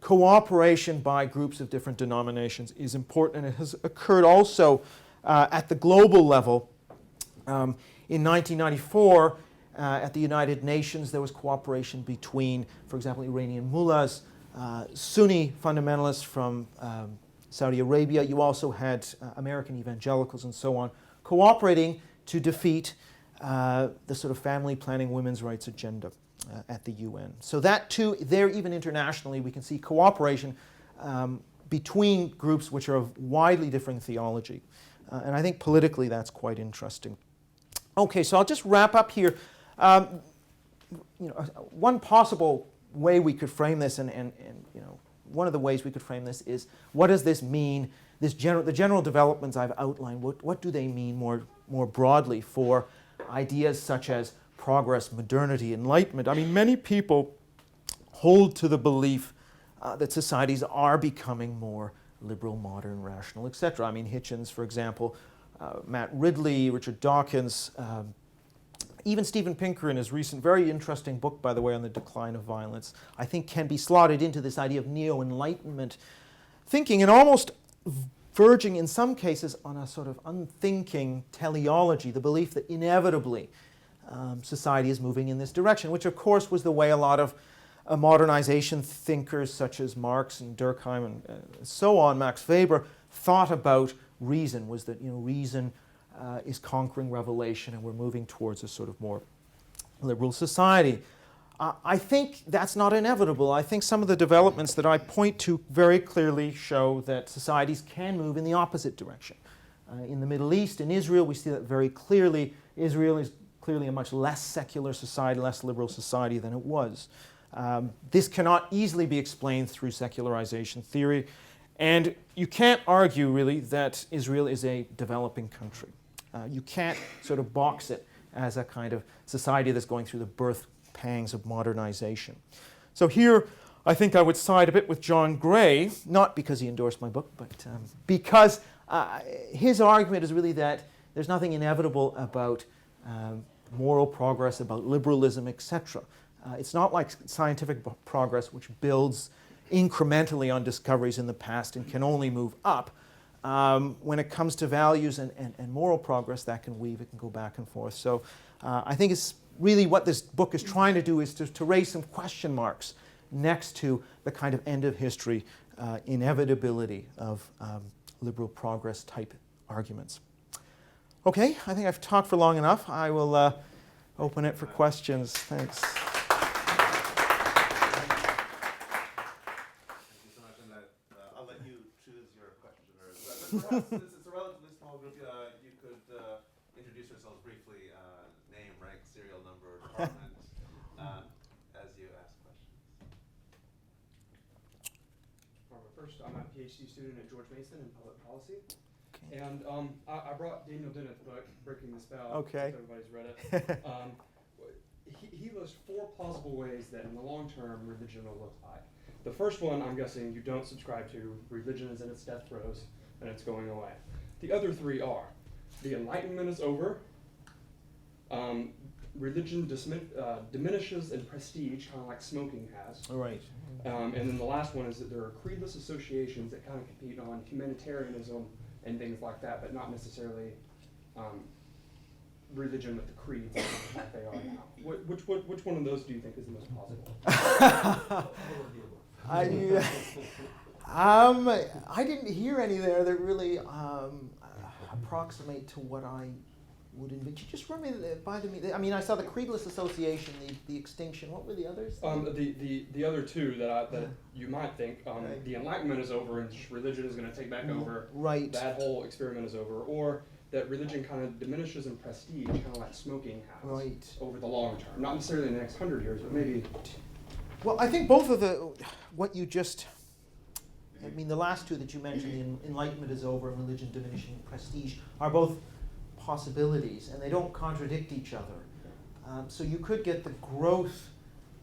cooperation by groups of different denominations is important, and it has occurred also at the global level. In 1994, at the United Nations, there was cooperation between, for example, Iranian mullahs, Sunni fundamentalists from Saudi Arabia. You also had American evangelicals and so on cooperating to defeat the sort of family planning women's rights agenda at the UN. So that too, there even internationally, we can see cooperation between groups which are of widely differing theology. And I think politically that's quite interesting. Okay, so I'll just wrap up here. One possible way we could frame this, and one of the ways we could frame this is, what does this mean? The general developments I've outlined, what do they mean more broadly for ideas such as progress, modernity, enlightenment? I mean, many people hold to the belief that societies are becoming more liberal, modern, rational, etc. I mean, Hitchens, for example, Matt Ridley, Richard Dawkins, even Steven Pinker, in his recent, very interesting book, by the way, on the decline of violence, I think can be slotted into this idea of Neo-Enlightenment thinking, and almost verging in some cases on a sort of unthinking teleology, the belief that inevitably society is moving in this direction, which of course was the way a lot of modernization thinkers such as Marx and Durkheim and so on, Max Weber, thought about reason, was that reason is conquering revelation and we're moving towards a sort of more liberal society. I think that's not inevitable. I think some of the developments that I point to very clearly show that societies can move in the opposite direction. In the Middle East, in Israel, we see that very clearly. Israel is clearly a much less secular society, less liberal society than it was. This cannot easily be explained through secularization theory, and you can't argue really that Israel is a developing country. You can't sort of box it as a kind of society that's going through the birth pangs of modernization. So here, I think I would side a bit with John Gray, not because he endorsed my book, but because his argument is really that there's nothing inevitable about moral progress, about liberalism, etc. It's not like scientific progress, which builds incrementally on discoveries in the past and can only move up. When it comes to values and moral progress, that can weave, it can go back and forth. So I think it's really what this book is trying to do is to raise some question marks next to the kind of end of history inevitability of liberal progress type arguments. Okay, I think I've talked for long enough. I will open it for questions. Thanks. Perhaps since it's a relatively small group, you could introduce yourselves briefly, name, rank, serial number, department, as you ask questions. First, I'm a PhD student at George Mason in public policy. Okay. And I brought Daniel Dennett's book, Breaking the Spell. Okay. If everybody's read it. He lists 4 plausible ways that in the long term religion will look like. The first one, I'm guessing you don't subscribe to. Religion is in its death throes and it's going away. The other 3 are: the Enlightenment is over, religion diminishes in prestige, kind of like smoking has. Right. And then the last one is that there are creedless associations that kind of compete on humanitarianism and things like that, but not necessarily religion with the creeds like they are now. Which one of those do you think is the most plausible? I didn't hear any there that really approximate to what I would envision. Could you just run me by the? I mean, I saw the creedless association, the extinction. What were the others? The other 2 that you might think, right. The Enlightenment is over and religion is going to take back over. Right. That whole experiment is over, or that religion kind of diminishes in prestige, kind of like smoking has. Right. Over the long term, not necessarily in the next 100 years, but maybe. Well, I think both of what you just. I mean, the last 2 that you mentioned, the Enlightenment is over and religion diminishing in prestige, are both possibilities, and they don't contradict each other. So you could get the growth,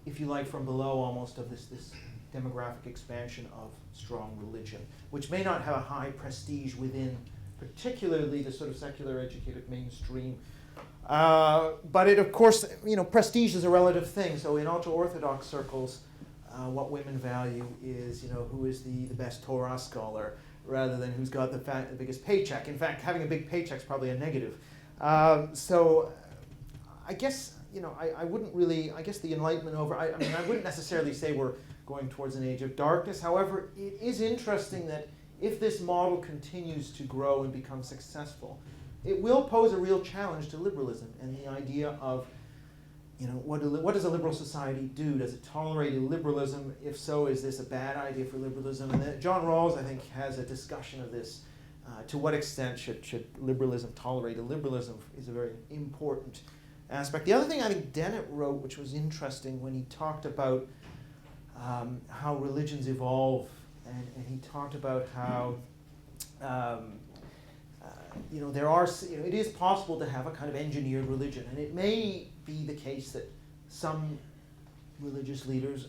if you like, from below almost of this demographic expansion of strong religion, which may not have a high prestige within particularly the sort of secular educated mainstream. But it, of course, prestige is a relative thing. So in ultra-Orthodox circles, what women value is, who is the best Torah scholar, rather than who's got the biggest paycheck. In fact, having a big paycheck is probably a negative. So I guess, I wouldn't really, I guess the Enlightenment over, I mean, I wouldn't necessarily say we're going towards an age of darkness. However, it is interesting that if this model continues to grow and become successful, it will pose a real challenge to liberalism and the idea of, what does a liberal society do? Does it tolerate illiberalism? If so, is this a bad idea for liberalism? And then John Rawls, I think, has a discussion of this. To what extent should liberalism tolerate illiberalism is a very important aspect. The other thing I think Dennett wrote, which was interesting, when he talked about how religions evolve, and he talked about how it is possible to have a kind of engineered religion, and it may be the case that some religious leaders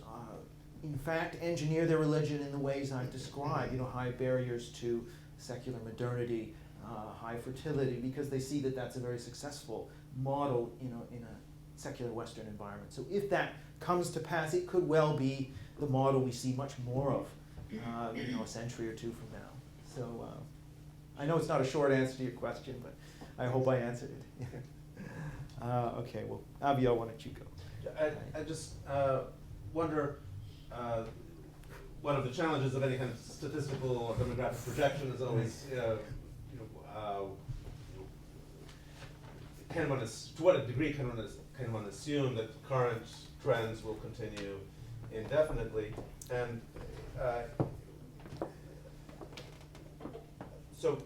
in fact engineer their religion in the ways I've described, high barriers to secular modernity, high fertility, because they see that that's a very successful model in a secular Western environment. So if that comes to pass, it could well be the model we see much more of, a century or two from now. So I know it's not a short answer to your question, but I hope I answered it. Okay, well, Aviel, why don't you go? I just wonder, one of the challenges of any kind of statistical or demographic projection is always, to what degree can one assume that current trends will continue indefinitely? And so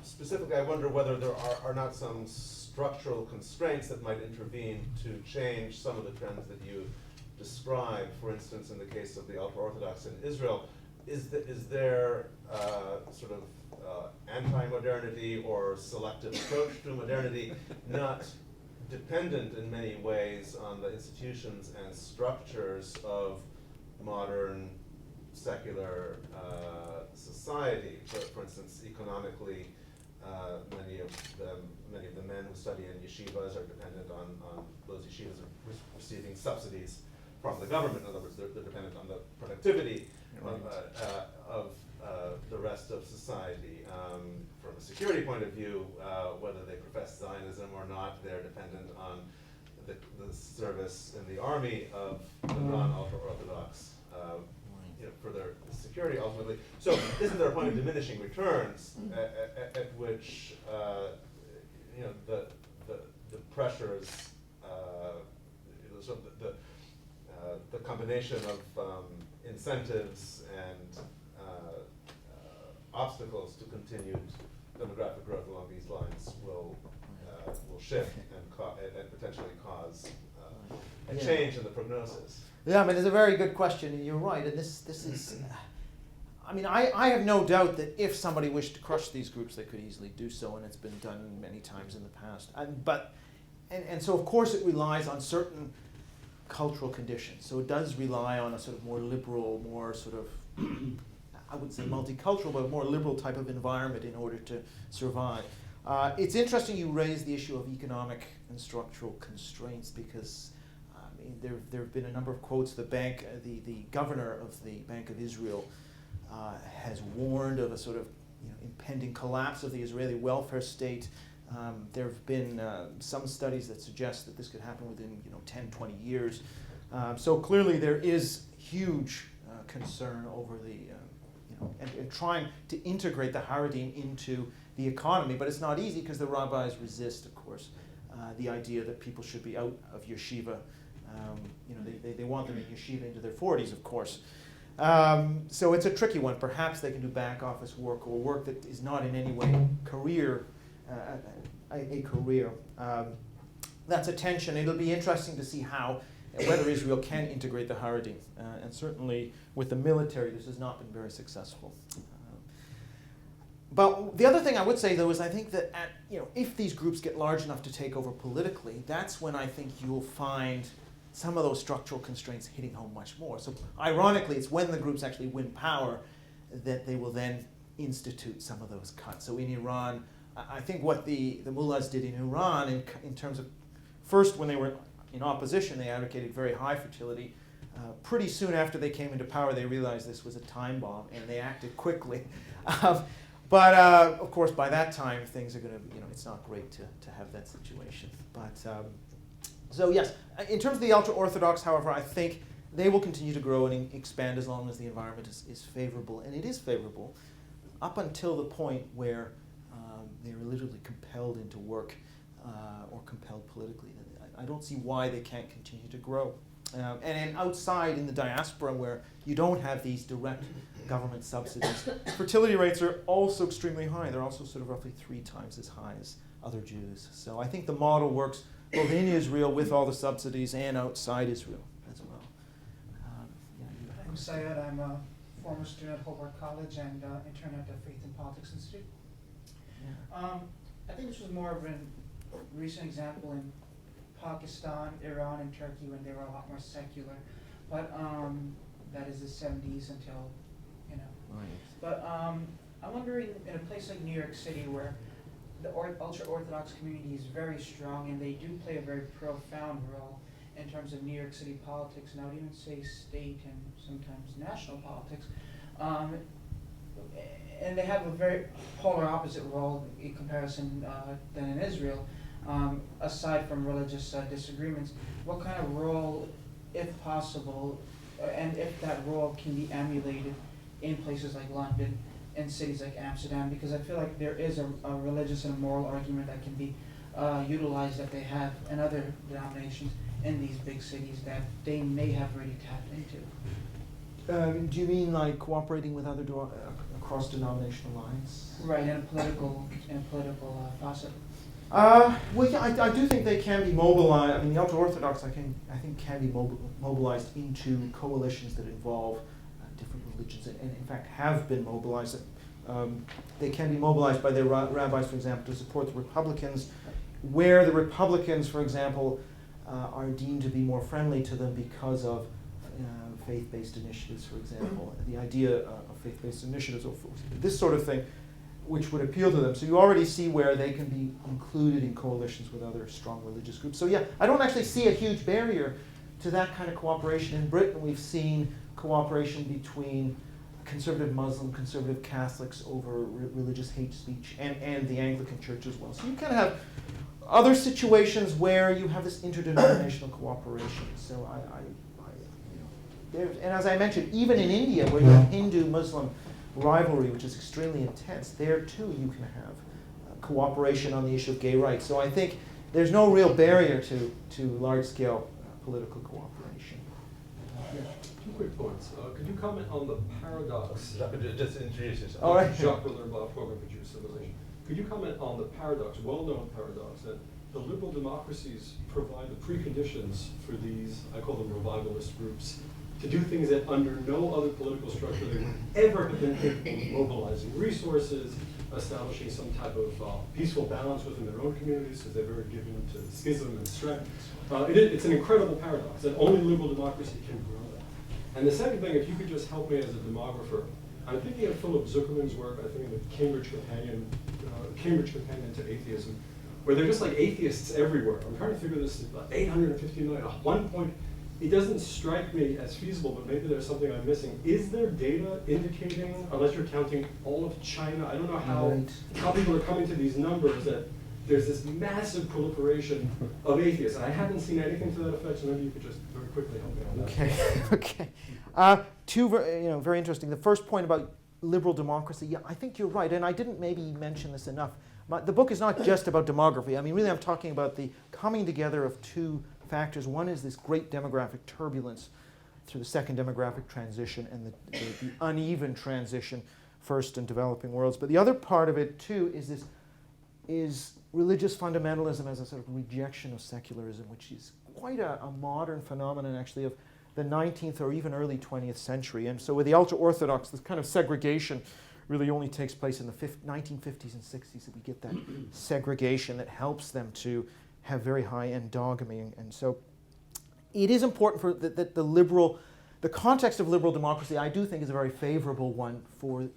specifically, I wonder whether there are not some structural constraints that might intervene to change some of the trends that you describe. For instance, in the case of the ultra-Orthodox in Israel, is there sort of anti-modernity or selective approach to modernity not dependent in many ways on the institutions and structures of modern secular society? For instance, economically, many of the men who study in yeshivas are dependent on those yeshivas receiving subsidies from the government. In other words, they're dependent on the productivity of the rest of society. From a security point of view, whether they profess Zionism or not, they're dependent on the service in the army of the non-ultra-Orthodox for their security ultimately. So isn't there a point of diminishing returns at which the pressures, so the combination of incentives and obstacles to continued demographic growth along these lines will shift and potentially cause a change in the prognosis? Yeah, I mean, it's a very good question, and you're right. And this is, I mean, I have no doubt that if somebody wished to crush these groups, they could easily do so, and it's been done many times in the past. And so, of course, it relies on certain cultural conditions. So it does rely on a sort of more liberal, more sort of, I wouldn't say multicultural, but more liberal type of environment in order to survive. It's interesting you raise the issue of economic and structural constraints, because there have been a number of quotes. The governor of the Bank of Israel has warned of a sort of impending collapse of the Israeli welfare state. There have been some studies that suggest that this could happen within 10, 20 years. So clearly there is huge concern over the and trying to integrate the Haredim into the economy, but it's not easy because the rabbis resist, of course, the idea that people should be out of yeshiva. They want them in yeshiva into their 40s, of course. So it's a tricky one. Perhaps they can do back office work or work that is not in any way a career. That's a tension. It'll be interesting to see whether Israel can integrate the Haredim. And certainly with the military, this has not been very successful. But the other thing I would say, though, is I think that if these groups get large enough to take over politically, that's when I think you'll find some of those structural constraints hitting home much more. So ironically, it's when the groups actually win power that they will then institute some of those cuts. So in Iran, I think what the mullahs did in Iran in terms of, first when they were in opposition, they advocated very high fertility. Pretty soon after they came into power, they realized this was a time bomb, and they acted quickly. But of course, by that time, things are going to, it's not great to have that situation. But so yes, in terms of the ultra-Orthodox, however, I think they will continue to grow and expand as long as the environment is favorable, and it is favorable up until the point where they are literally compelled into work or compelled politically. I don't see why they can't continue to grow. And then outside in the diaspora, where you don't have these direct government subsidies, fertility rates are also extremely high. They're also sort of roughly 3 times as high as other Jews. So I think the model works both in Israel with all the subsidies and outside Israel as well. I'm Syed. I'm a former student at Hobart College and intern at the Faith and Politics Institute. Yeah. I think this was more of a recent example in Pakistan, Iran, and Turkey when they were a lot more secular. But that is the 70s until, Right. But I'm wondering, in a place like New York City where the ultra-Orthodox community is very strong and they do play a very profound role in terms of New York City politics, and I would even say state and sometimes national politics, and they have a very polar opposite role in comparison than in Israel, aside from religious disagreements. What kind of role, if possible, and if that role can be emulated in places like London and cities like Amsterdam, because I feel like there is a religious and a moral argument that can be utilized that they have in other denominations in these big cities that they may have already tapped into. Do you mean like cooperating with other cross-denominational lines? Right, in a political facet. Well, yeah, I do think they can be mobilized. I mean, the ultra-Orthodox, I think, can be mobilized into coalitions that involve different religions, and in fact have been mobilized. They can be mobilized by their rabbis, for example, to support the Republicans, where the Republicans, for example, are deemed to be more friendly to them because of faith-based initiatives, for example. The idea of faith-based initiatives, or this sort of thing, which would appeal to them. So you already see where they can be included in coalitions with other strong religious groups. So yeah, I don't actually see a huge barrier to that kind of cooperation. In Britain, we've seen cooperation between conservative Muslim, conservative Catholics over religious hate speech, and the Anglican Church as well. So you kind of have other situations where you have this interdenominational cooperation. So and as I mentioned, even in India, where you have Hindu-Muslim rivalry, which is extremely intense, there too you can have cooperation on the issue of gay rights. So I think there's no real barrier to large-scale political cooperation. Two quick points. Could you comment on the paradox? Just introduce yourself. All right. Jacques Lerba, Program for Jewish Civilization. Could you comment on the paradox, well-known paradox, that the liberal democracies provide the preconditions for these, I call them revivalist groups, to do things that under no other political structure they would ever have been capable of mobilizing resources, establishing some type of peaceful balance within their own communities, because they're very given to schism and strife. It's an incredible paradox that only liberal democracy can grow that. And the second thing, if you could just help me as a demographer, I'm thinking of Philip Zuckerman's work, I think in the Cambridge Companion to Atheism, where they're just like atheists everywhere. I'm trying to figure this, 850 million, at one point, it doesn't strike me as feasible, but maybe there's something I'm missing. Is there data indicating, unless you're counting all of China, I don't know how people are coming to these numbers, that there's this massive proliferation of atheists. And I haven't seen anything to that effect, so maybe you could just very quickly help me on that. Okay. Two very interesting. The first point about liberal democracy, yeah, I think you're right, and I didn't maybe mention this enough. The book is not just about demography. I mean, really I'm talking about the coming together of two factors. One is this great demographic turbulence through the second demographic transition and the uneven transition first in developing worlds. But the other part of it too is religious fundamentalism as a sort of rejection of secularism, which is quite a modern phenomenon actually of the 19th or even early 20th century. And so with the ultra-Orthodox, this kind of segregation really only takes place in the 1950s and 60s that we get that segregation that helps them to have very high endogamy. And so it is important that the context of liberal democracy, I do think, is a very favorable one for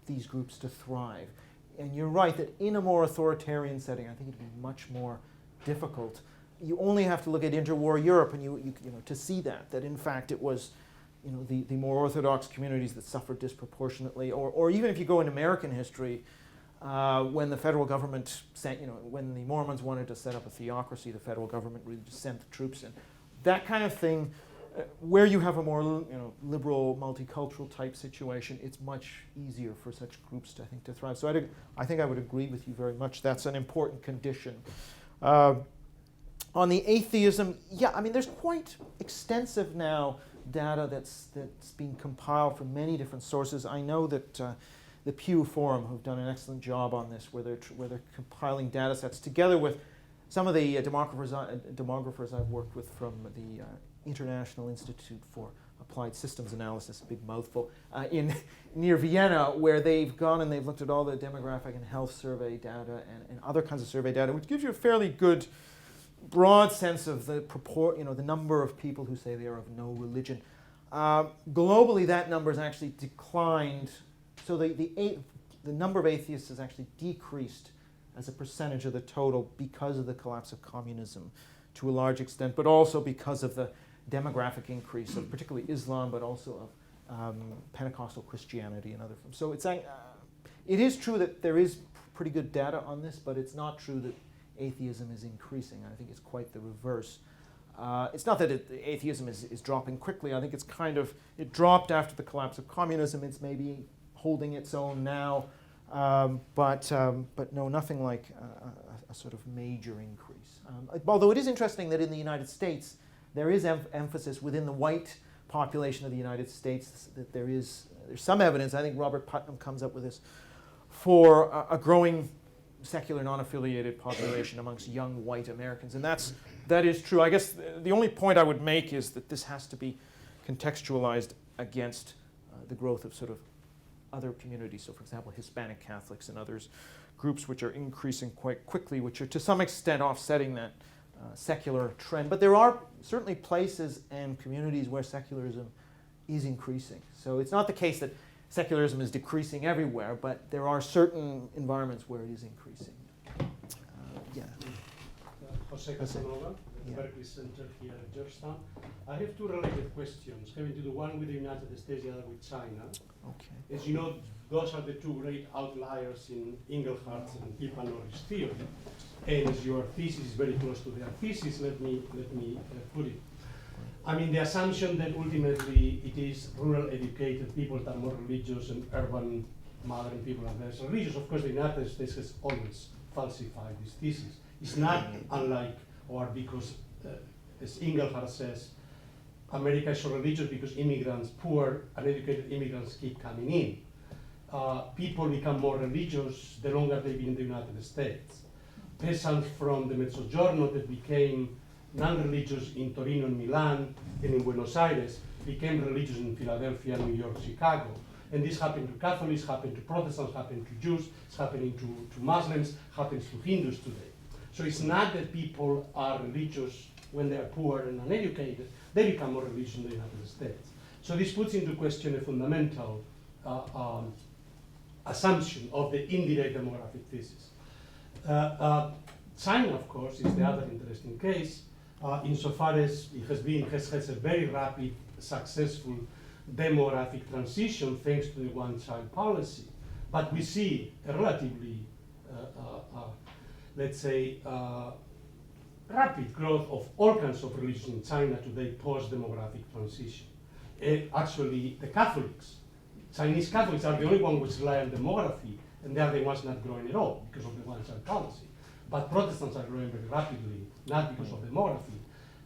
these groups to thrive. And you're right that in a more authoritarian setting, I think it'd be much more difficult. You only have to look at interwar Europe and you to see that in fact it was the more orthodox communities that suffered disproportionately, or even if you go in American history, when the federal government sent, when the Mormons wanted to set up a theocracy, the federal government really just sent the troops in. That kind of thing, where you have a more liberal, multicultural type situation, it's much easier for such groups to, I think, to thrive. So I think I would agree with you very much. That's an important condition. On the atheism, yeah, I mean, there's quite extensive now data that's been compiled from many different sources. I know that the Pew Forum have done an excellent job on this, where they're compiling data sets together with some of the demographers I've worked with from the International Institute for Applied Systems Analysis, a big mouthful, near Vienna, where they've gone and they've looked at all the demographic and health survey data and other kinds of survey data, which gives you a fairly good broad sense of the the number of people who say they are of no religion. Globally, that number has actually declined. So the the number of atheists has actually decreased as a percentage of the total because of the collapse of communism to a large extent, but also because of the demographic increase of particularly Islam, but also of Pentecostal Christianity and other forms. So it is true that there is pretty good data on this, but it's not true that atheism is increasing. I think it's quite the reverse. It's not that atheism is dropping quickly. I think it's it dropped after the collapse of communism. It's maybe holding its own now, but no, nothing like a sort of major increase. Although it is interesting that in the United States, there is emphasis within the white population of the United States that there's some evidence, I think Robert Putnam comes up with this, for a growing secular non-affiliated population amongst young white Americans. And that is true. I guess the only point I would make is that this has to be contextualized against the growth of sort of other communities. So for example, Hispanic Catholics and others, groups which are increasing quite quickly, which are to some extent offsetting that secular trend. But there are certainly places and communities where secularism is increasing. So it's not the case that secularism is decreasing everywhere, but there are certain environments where it is increasing. Jose Casanova, the Berkley Center here at Georgetown. I have two related questions, having to do one with the United States, the other with China. Okay. As you know, those are the two great outliers in Inglehart's and Pipanore's theory. And as your thesis is very close to their thesis, let me put it. I mean, the assumption that ultimately it is rural educated people that are more religious and urban modern people are less religious. Of course, the United States has always falsified this thesis. It's not unlike, or because, as Inglehart says, America is so religious because immigrants, poor, uneducated immigrants keep coming in. People become more religious the longer they've been in the United States. Peasants from the Mezzogiorno that became non-religious in Torino and Milan and in Buenos Aires became religious in Philadelphia, New York, Chicago. And this happened to Catholics, happened to Protestants, happened to Jews, it's happening to Muslims, happens to Hindus today. So it's not that people are religious when they are poor and uneducated, they become more religious in the United States. So this puts into question a fundamental assumption of the indirect demographic thesis. China, of course, is the other interesting case, insofar as it has a very rapid, successful demographic transition thanks to the one-child policy. But we see a relatively, let's say, rapid growth of all kinds of religions in China today post-demographic transition. Actually, the Catholics, Chinese Catholics are the only ones which rely on demography, and they are the ones not growing at all because of the one-child policy. But Protestants are growing very rapidly, not because of demography.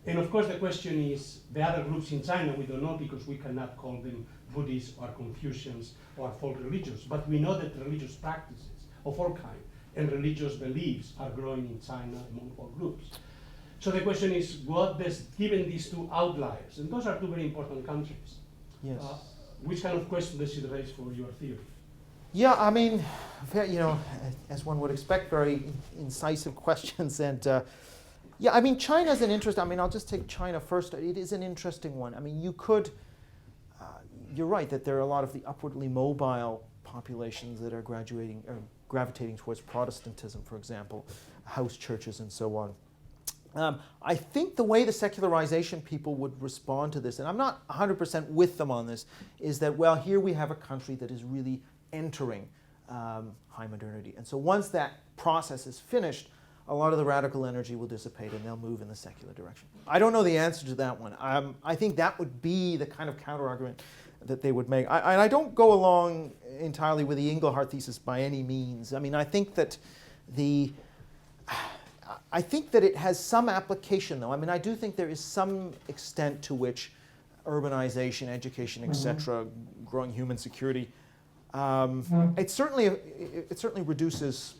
And of course the question is, the other groups in China, we don't know because we cannot call them Buddhists or Confucians or folk religions, but we know that religious practices of all kinds and religious beliefs are growing in China among all groups. So the question is, what does, given these two outliers, and those are two very important countries, Yes. Which kind of question does it raise for your theory? Yeah, I mean, as one would expect, very incisive questions. And yeah, I mean, China's an interesting, I mean, I'll just take China first. It is an interesting one. I mean, you're right that there are a lot of the upwardly mobile populations that are gravitating towards Protestantism, for example, house churches and so on. I think the way the secularization people would respond to this, and I'm not 100% with them on this, is that, well, here we have a country that is really entering high modernity. And so once that process is finished, a lot of the radical energy will dissipate and they'll move in the secular direction. I don't know the answer to that one. I think that would be the kind of counter-argument that they would make. I don't go along entirely with the Inglehart thesis by any means. I mean, I think that it has some application, though. I mean, I do think there is some extent to which urbanization, education, etc., growing human security, it certainly reduces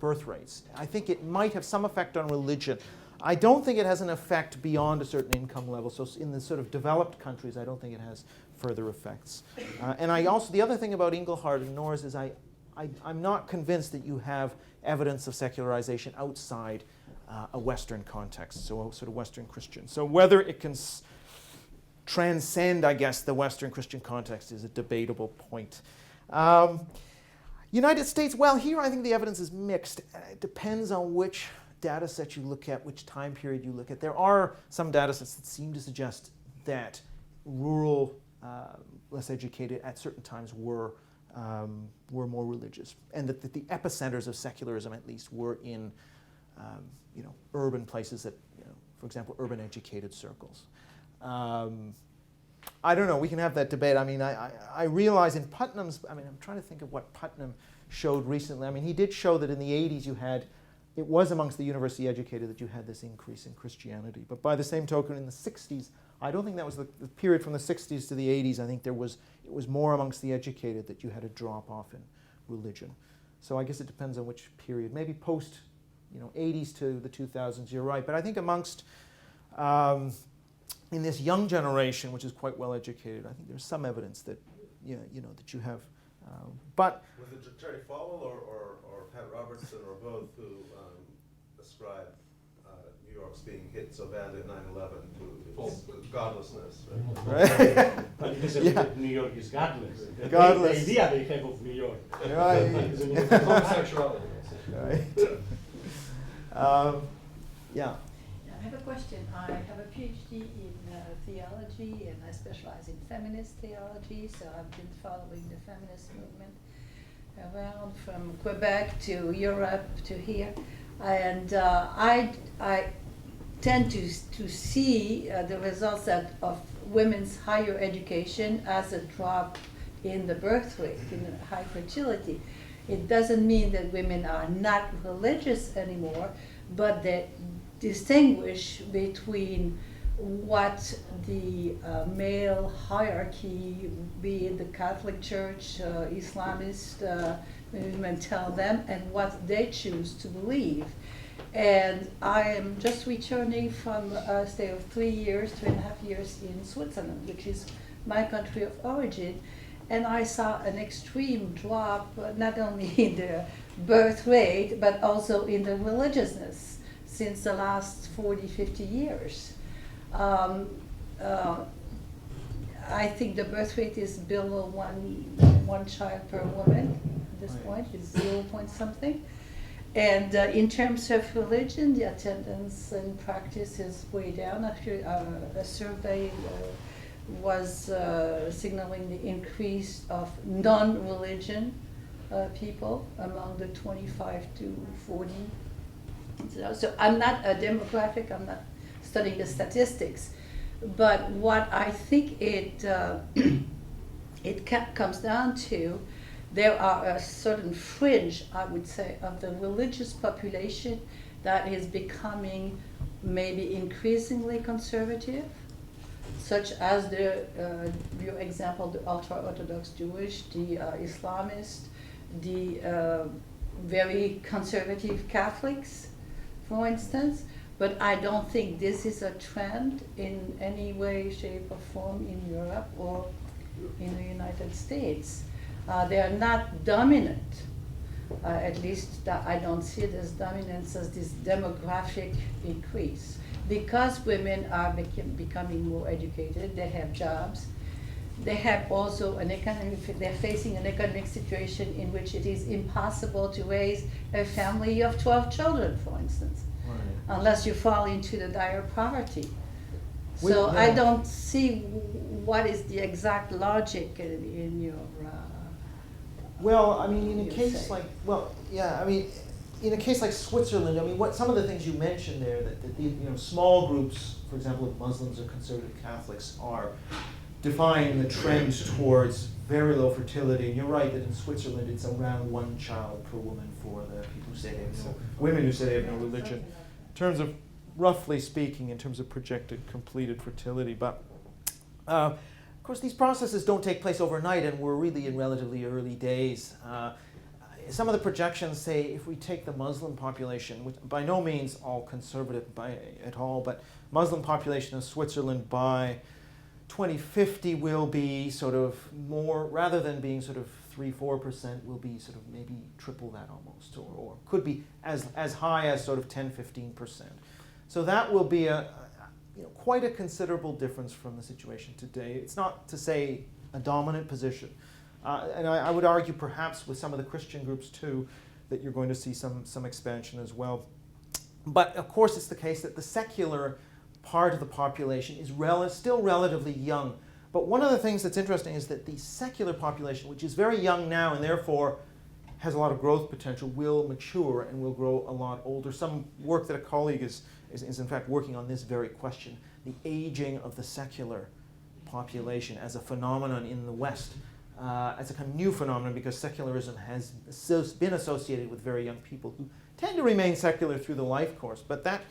birth rates. I think it might have some effect on religion. I don't think it has an effect beyond a certain income level. So in the sort of developed countries, I don't think it has further effects. And the other thing about Inglehart and Norris is I'm not convinced that you have evidence of secularization outside a Western context, so a sort of Western Christian. So whether it can transcend, I guess, the Western Christian context is a debatable point. United States, well, here I think the evidence is mixed. It depends on which data set you look at, which time period you look at. There are some data sets that seem to suggest that rural, less educated at certain times were more religious, and that the epicenters of secularism, at least, were in urban places that, for example, urban educated circles. I don't know, we can have that debate. I mean, I realize in Putnam's, I'm trying to think of what Putnam showed recently. I mean, he did show that in the 80s it was amongst the university educated that you had this increase in Christianity. But by the same token, in the 60s, I don't think that was the period from the 60s to the 80s. I think it was more amongst the educated that you had a drop off in religion. So I guess it depends on which period. Maybe post, 80s to the 2000s, you're right. But I think amongst, in this young generation, which is quite well educated, I think there's some evidence that, that you have. But was it Terry Falwell or Pat Robertson or both who ascribed New York's being hit so badly in 9/11 to its godlessness? Right? But it isn't that New York is godless. Godless. The idea they have of New York. Right. Homosexuality. Right. Yeah. I have a question. I have a PhD in theology, and I specialize in feminist theology, so I've been following the feminist movement around from Quebec to Europe to here. And I tend to see the results of women's higher education as a drop in the birth rate, in high fertility. It doesn't mean that women are not religious anymore, but that distinguish between what the male hierarchy, be it the Catholic Church, Islamist movement, tell them, and what they choose to believe. And I am just returning from a stay of 2.5 years in Switzerland, which is my country of origin, and I saw an extreme drop, not only in the birth rate, but also in the religiousness since the last 40, 50 years. I think the birth rate is below one child per woman at this point. It's 0 point something. And in terms of religion, the attendance and practice is way down. Actually, a survey was signaling the increase of non-religion people among the 25 to 40. So I'm not a demographic, I'm not studying the statistics, but what I think it comes down to, there are a certain fringe, I would say, of the religious population that is becoming maybe increasingly conservative, such as your example, the ultra-Orthodox Jewish, the Islamist, the very conservative Catholics, for instance. But I don't think this is a trend in any way, shape, or form in Europe or in the United States. They are not dominant. At least I don't see this dominance as this demographic increase. Because women are becoming more educated, they have jobs. They have also they're facing an economic situation in which it is impossible to raise a family of 12 children, for instance. Right. Unless you fall into the dire poverty. So I don't see what is the exact logic in your. Well, I mean, in a case like, in a case like Switzerland, I mean, what some of the things you mentioned there, that the small groups, for example, of Muslims or conservative Catholics, are defying the trend towards very low fertility. And you're right that in Switzerland it's around one child per woman for the people who say they have no, women who say they have no religion. In terms of, roughly speaking, in terms of projected completed fertility. But of course these processes don't take place overnight, and we're really in relatively early days. Some of the projections say if we take the Muslim population, which by no means all conservative at all, but Muslim population of Switzerland by 2050 will be sort of more, rather than being sort of 3-4%, will be sort of maybe triple that almost, or could be as high as sort of 10-15%. So that will be quite a considerable difference from the situation today. It's not to say a dominant position, And I would argue perhaps with some of the Christian groups too, that you're going to see some expansion as well. But of course it's the case that the secular part of the population is still relatively young. But one of the things that's interesting is that the secular population, which is very young now and therefore has a lot of growth potential, will mature and will grow a lot older. Some work that a colleague is in fact working on this very question, the aging of the secular population as a phenomenon in the West, as a kind of new phenomenon, because secularism has been associated with very young people who tend to remain secular through the life course. But that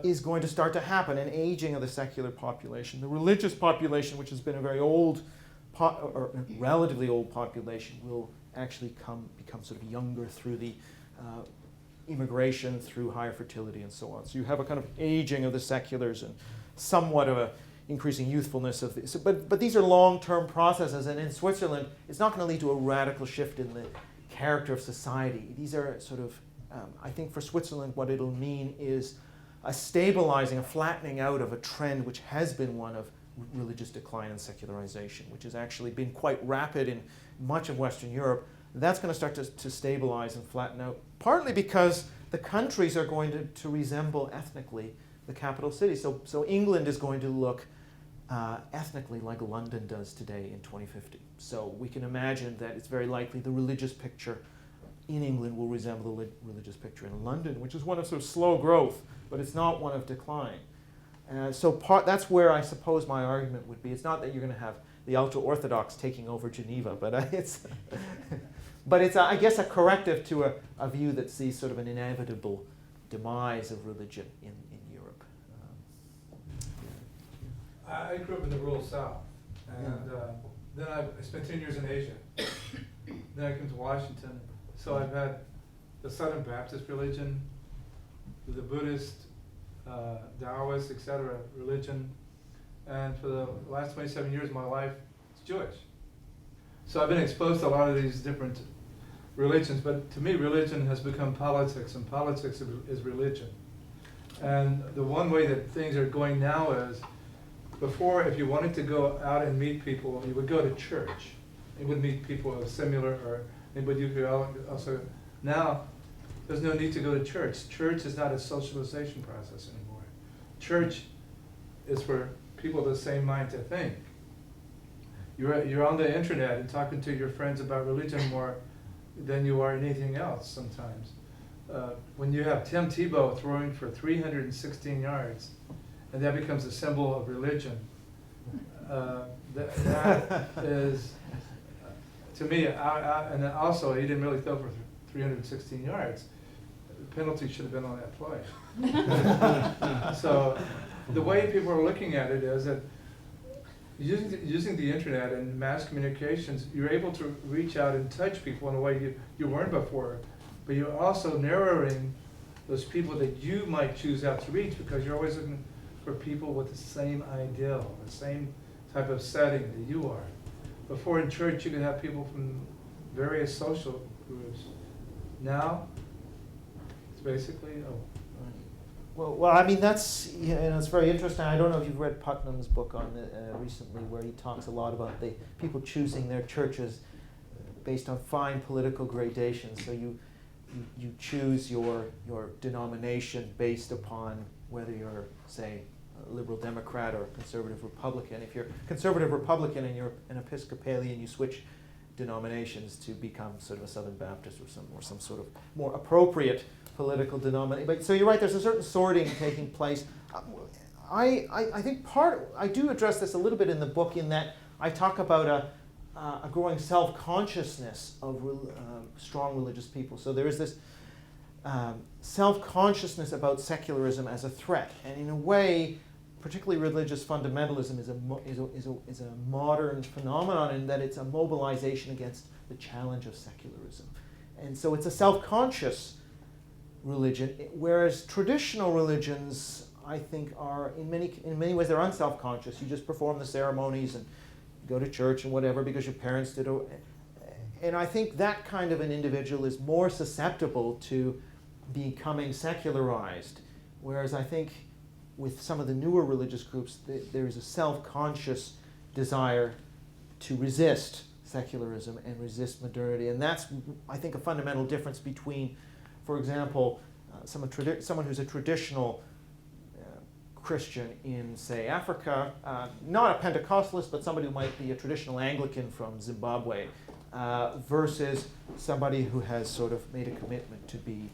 is going to start to happen, an aging of the secular population. The religious population, which has been a very old, or relatively old population, will actually become sort of younger through the immigration, through higher fertility and so on. So you have a kind of aging of the seculars and somewhat of a increasing youthfulness of this. But these are long-term processes, and in Switzerland, it's not going to lead to a radical shift in the character of society. These are sort of, I think for Switzerland, what it'll mean is a stabilizing, a flattening out of a trend which has been one of religious decline and secularization, which has actually been quite rapid in much of Western Europe. That's going to start to stabilize and flatten out, partly because the countries are going to resemble ethnically the capital cities. So England is going to look ethnically like London does today in 2050. So we can imagine that it's very likely the religious picture in England will resemble the religious picture in London, which is one of sort of slow growth, but it's not one of decline. So that's where I suppose my argument would be. It's not that you're going to have the ultra-Orthodox taking over Geneva, but it's I guess, a corrective to a view that sees sort of an inevitable demise of religion in Europe. I grew up in the rural South, and then I spent 10 years in Asia. Then I came to Washington. So I've had the Southern Baptist religion, the Buddhist, Taoist, etc. religion, and for the last 27 years of my life, it's Jewish. So I've been exposed to a lot of these different religions, but to me religion has become politics, and politics is religion. And the one way that things are going now is, before, if you wanted to go out and meet people, you would go to church. You would meet people of similar, but you could also, now there's no need to go to church. Church is not a socialization process anymore. Church is for people of the same mind to think. You're on the internet and talking to your friends about religion more than you are anything else sometimes. When you have Tim Tebow throwing for 316 yards, and that becomes a symbol of religion, that is, to me, and then also he didn't really throw for 316 yards. The penalty should have been on that play. So the way people are looking at it is that using the internet and mass communications, you're able to reach out and touch people in a way you weren't before, but you're also narrowing those people that you might choose out to reach, because you're always looking for people with the same ideal, the same type of setting that you are. Before in church you could have people from various social groups. Now it's basically Well, I mean, that's, it's very interesting. I don't know if you've read Putnam's book on recently, where he talks a lot about the people choosing their churches based on fine political gradations. So you choose your denomination based upon whether you're, say, a liberal Democrat or a conservative Republican. If you're conservative Republican and you're an Episcopalian, you switch denominations to become sort of a Southern Baptist or some sort of more appropriate political denomination. But so you're right, there's a certain sorting taking place. I think I do address this a little bit in the book, in that I talk about a growing self-consciousness of strong religious people. So there is this self-consciousness about secularism as a threat, and in a way, particularly religious fundamentalism is a modern phenomenon, in that it's a mobilization against the challenge of secularism. And so it's a self-conscious religion, whereas traditional religions, I think, are in many ways they're unself-conscious. You just perform the ceremonies and go to church and whatever because your parents did. And I think that kind of an individual is more susceptible to becoming secularized, whereas I think with some of the newer religious groups, there is a self-conscious desire to resist secularism and resist modernity. And that's, I think, a fundamental difference between, for example, someone who's a traditional Christian in, say, Africa, not a Pentecostalist, but somebody who might be a traditional Anglican from Zimbabwe, versus somebody who has sort of made a commitment to be,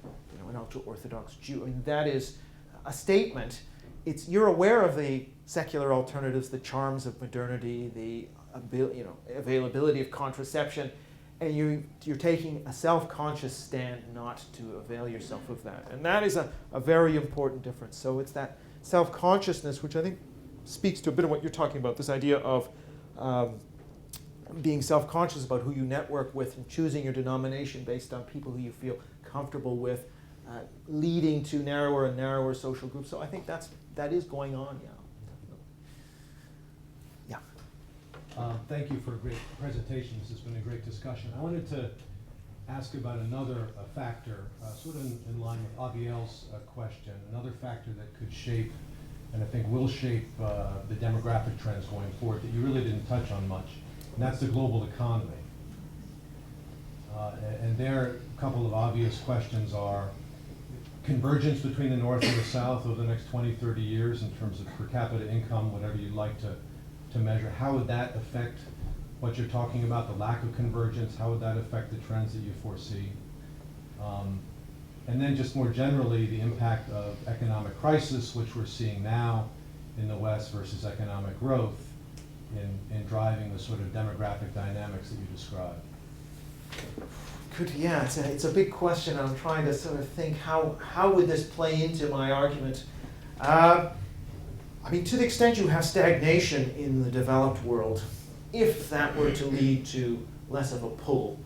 an ultra-Orthodox Jew. I mean, that is a statement. You're aware of the secular alternatives, the charms of modernity, the availability of contraception, and you're taking a self-conscious stand not to avail yourself of that. And that is a very important difference. So it's that self-consciousness, which I think speaks to a bit of what you're talking about, this idea of being self-conscious about who you network with and choosing your denomination based on people who you feel comfortable with, leading to narrower and narrower social groups. So I think that is going on, yeah. Definitely. Yeah. Thank you for a great presentation. This has been a great discussion. I wanted to ask about another factor, sort of in line with Aviel's question, another factor that could shape, and I think will shape the demographic trends going forward that you really didn't touch on much, and that's the global economy. And there, a couple of obvious questions are convergence between the North and the South over the next 20, 30 years in terms of per capita income, whatever you'd like to measure. How would that affect what you're talking about, the lack of convergence? How would that affect the trends that you foresee? And then just more generally, the impact of economic crisis, which we're seeing now in the West versus economic growth in driving the sort of demographic dynamics that you described. Good, yeah, it's a big question. I'm trying to sort of think how would this play into my argument. I mean, to the extent you have stagnation in the developed world, if that were to lead to less of a pull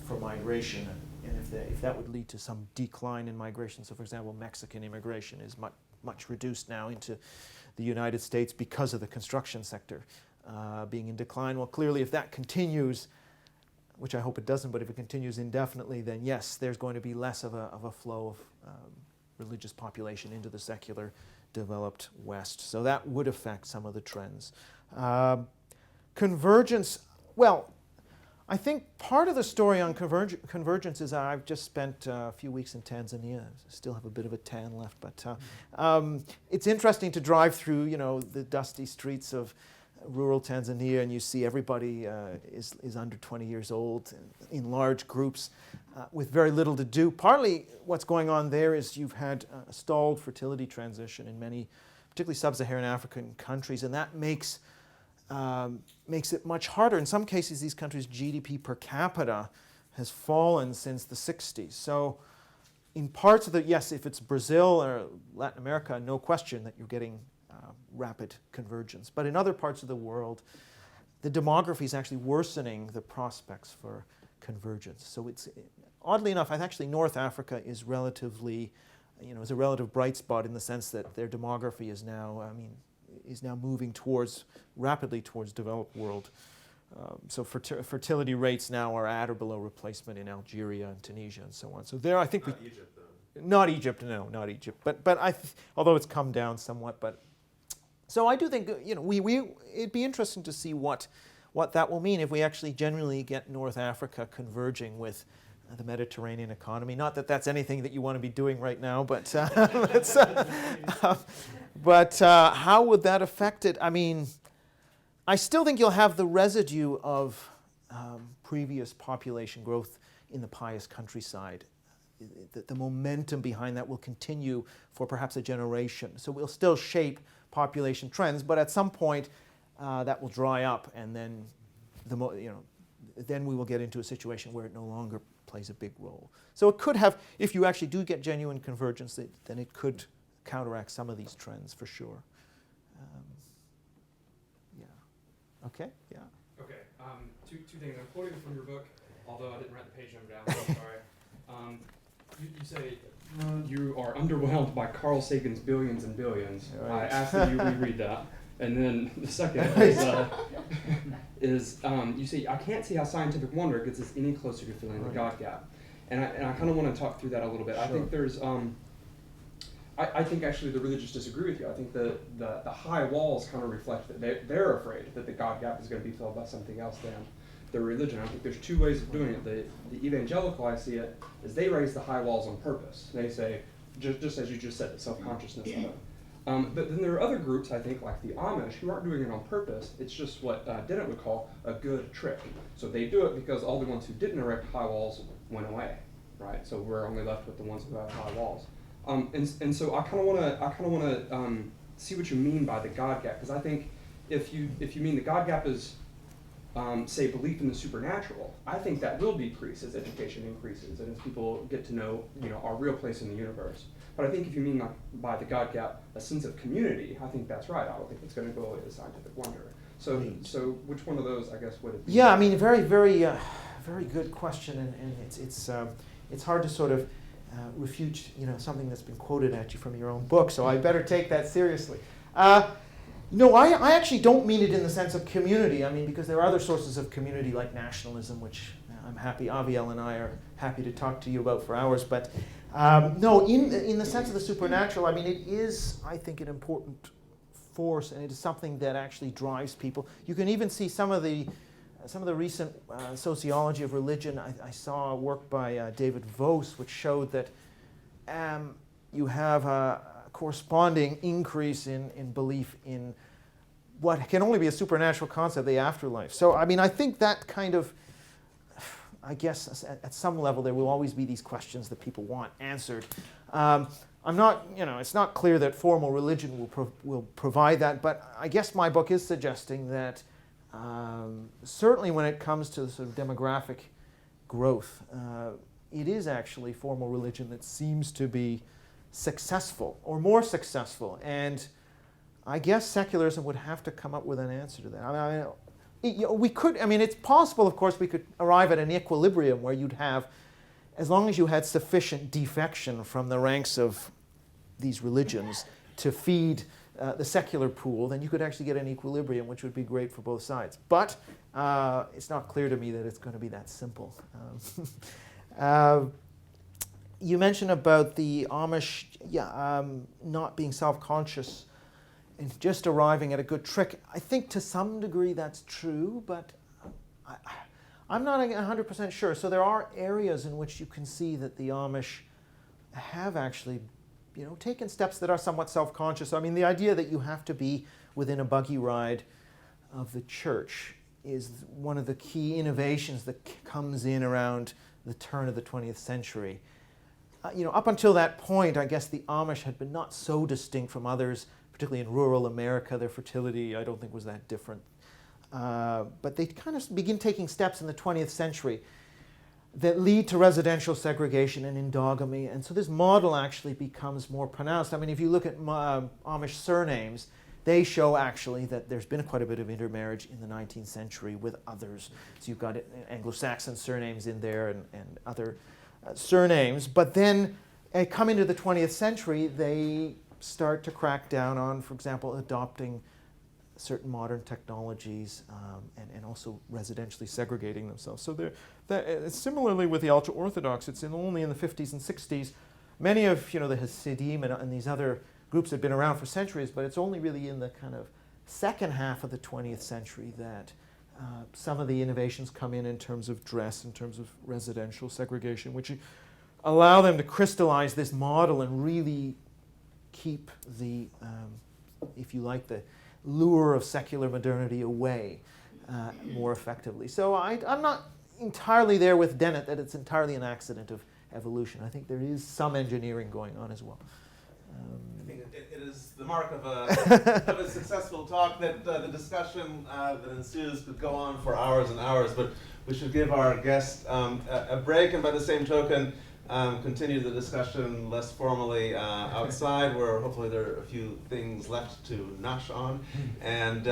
for migration, and if that would lead to some decline in migration, so for example, Mexican immigration is much reduced now into the United States because of the construction sector being in decline. Well, clearly, if that continues, which I hope it doesn't, but if it continues indefinitely, then yes, there's going to be less of a flow of religious population into the secular developed West. So that would affect some of the trends. Convergence, well, I think part of the story on convergence is I've just spent a few weeks in Tanzania. I still have a bit of a tan left, but it's interesting to drive through, the dusty streets of rural Tanzania, and you see everybody is under 20 years old in large groups with very little to do. Partly what's going on there is you've had a stalled fertility transition in many, particularly sub-Saharan African countries, and that makes it much harder. In some cases, these countries' GDP per capita has fallen since the 60s. So in parts of yes, if it's Brazil or Latin America, no question that you're getting rapid convergence. But in other parts of the world, the demography is actually worsening the prospects for convergence. So it's, oddly enough, actually North Africa is relatively, is a relative bright spot in the sense that their demography is now, moving rapidly towards developed world. So fertility rates now are at or below replacement in Algeria and Tunisia and so on. So there, I think Not Egypt, though. Not Egypt, no, not Egypt. But although it's come down somewhat, but. So I do think, it'd be interesting to see what that will mean if we actually genuinely get North Africa converging with the Mediterranean economy. Not that that's anything that you want to be doing right now, but how would that affect it? I mean, I still think you'll have the residue of previous population growth in the pious countryside. The momentum behind that will continue for perhaps a generation. So we'll still shape population trends, but at some point that will dry up, and then then we will get into a situation where it no longer plays a big role. So it could have, if you actually do get genuine convergence, then it could counteract some of these trends for sure. Yeah. Okay. Yeah. Okay. Two things. I'm quoting from your book, although I didn't write the page number down. So I'm sorry. You say you are underwhelmed by Carl Sagan's Billions and Billions. Right. I asked that you reread that. And then the second is you say, I can't see how scientific wonder gets us any closer to filling the God gap. And I kind of want to talk through that a little bit. Sure. I think there's, I think actually the religious disagree with you. I think the high walls kind of reflect that they're afraid that the God gap is going to be filled by something else then. their religion. I think there's two ways of doing it. The evangelical, I see it, is they raise the high walls on purpose. They say, just as you just said, the self-consciousness of it. But then there are other groups, I think, like the Amish, who aren't doing it on purpose. It's just what Dennett would call a good trick. So they do it because all the ones who didn't erect high walls went away, right? So we're only left with the ones who have high walls. And so I kind of want to see what you mean by the God gap, because I think if you mean the God gap is say belief in the supernatural, I think that will decrease as education increases and as people get to know our real place in the universe. But I think if you mean by the God gap a sense of community, I think that's right. I don't think it's going to go away as scientific wonder. So which one of those, I guess, would it be? Yeah, I mean, very, very, very good question, and it's hard to sort of refute something that's been quoted at you from your own book. So I better take that seriously. No, I actually don't mean it in the sense of community. I mean, because there are other sources of community like nationalism, which I'm happy, Aviel and I are happy to talk to you about for hours. But no, in the sense of the supernatural, I mean, it is, I think, an important force, and it is something that actually drives people. You can even see some of the recent sociology of religion. I saw a work by David Vos, which showed that you have a corresponding increase in belief in what can only be a supernatural concept, the afterlife. So, I mean, I think that kind of, I guess at some level there will always be these questions that people want answered. I'm not, it's not clear that formal religion will provide that, but I guess my book is suggesting that certainly when it comes to the sort of demographic growth, it is actually formal religion that seems to be successful or more successful, and I guess secularism would have to come up with an answer to that. I mean, we could. I mean, it's possible, of course, we could arrive at an equilibrium where you'd have, as long as you had sufficient defection from the ranks of these religions to feed the secular pool, then you could actually get an equilibrium, which would be great for both sides. But it's not clear to me that it's going to be that simple. You mentioned about the Amish, not being self-conscious and just arriving at a good trick. I think to some degree that's true, but I'm not 100% sure. So there are areas in which you can see that the Amish have actually, taken steps that are somewhat self-conscious. I mean, the idea that you have to be within a buggy ride of the church is one of the key innovations that comes in around the turn of the 20th century. Up until that point, I guess the Amish had been not so distinct from others, particularly in rural America. Their fertility, I don't think, was that different. But they kind of begin taking steps in the 20th century that lead to residential segregation and endogamy. And so this model actually becomes more pronounced. I mean, if you look at Amish surnames, they show actually that there's been quite a bit of intermarriage in the 19th century with others. So you've got Anglo-Saxon surnames in there and other surnames, but then come into the 20th century, they start to crack down on, for example, adopting certain modern technologies and also residentially segregating themselves. So similarly with the ultra-Orthodox, it's only in the 50s and 60s. Many of the Hasidim and these other groups have been around for centuries, but it's only really in the kind of second half of the 20th century that some of the innovations come in terms of dress, in terms of residential segregation, which allow them to crystallize this model and really keep the, if you like, the lure of secular modernity away more effectively. So I'm not entirely there with Dennett that it's entirely an accident of evolution. I think there is some engineering going on as well. I think it is the mark of a successful talk that the discussion that ensues could go on for hours and hours, but we should give our guest a break, and by the same token, continue the discussion less formally outside, where hopefully there are a few things left to nosh on. And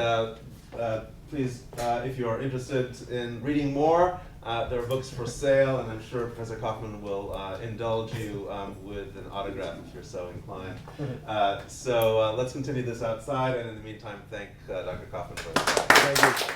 please, if you're interested in reading more, there are books for sale, and I'm sure Professor Kaufman will indulge you with an autograph if you're so inclined. So let's continue this outside, and in the meantime, thank Dr. Kaufman for his time. Thank you.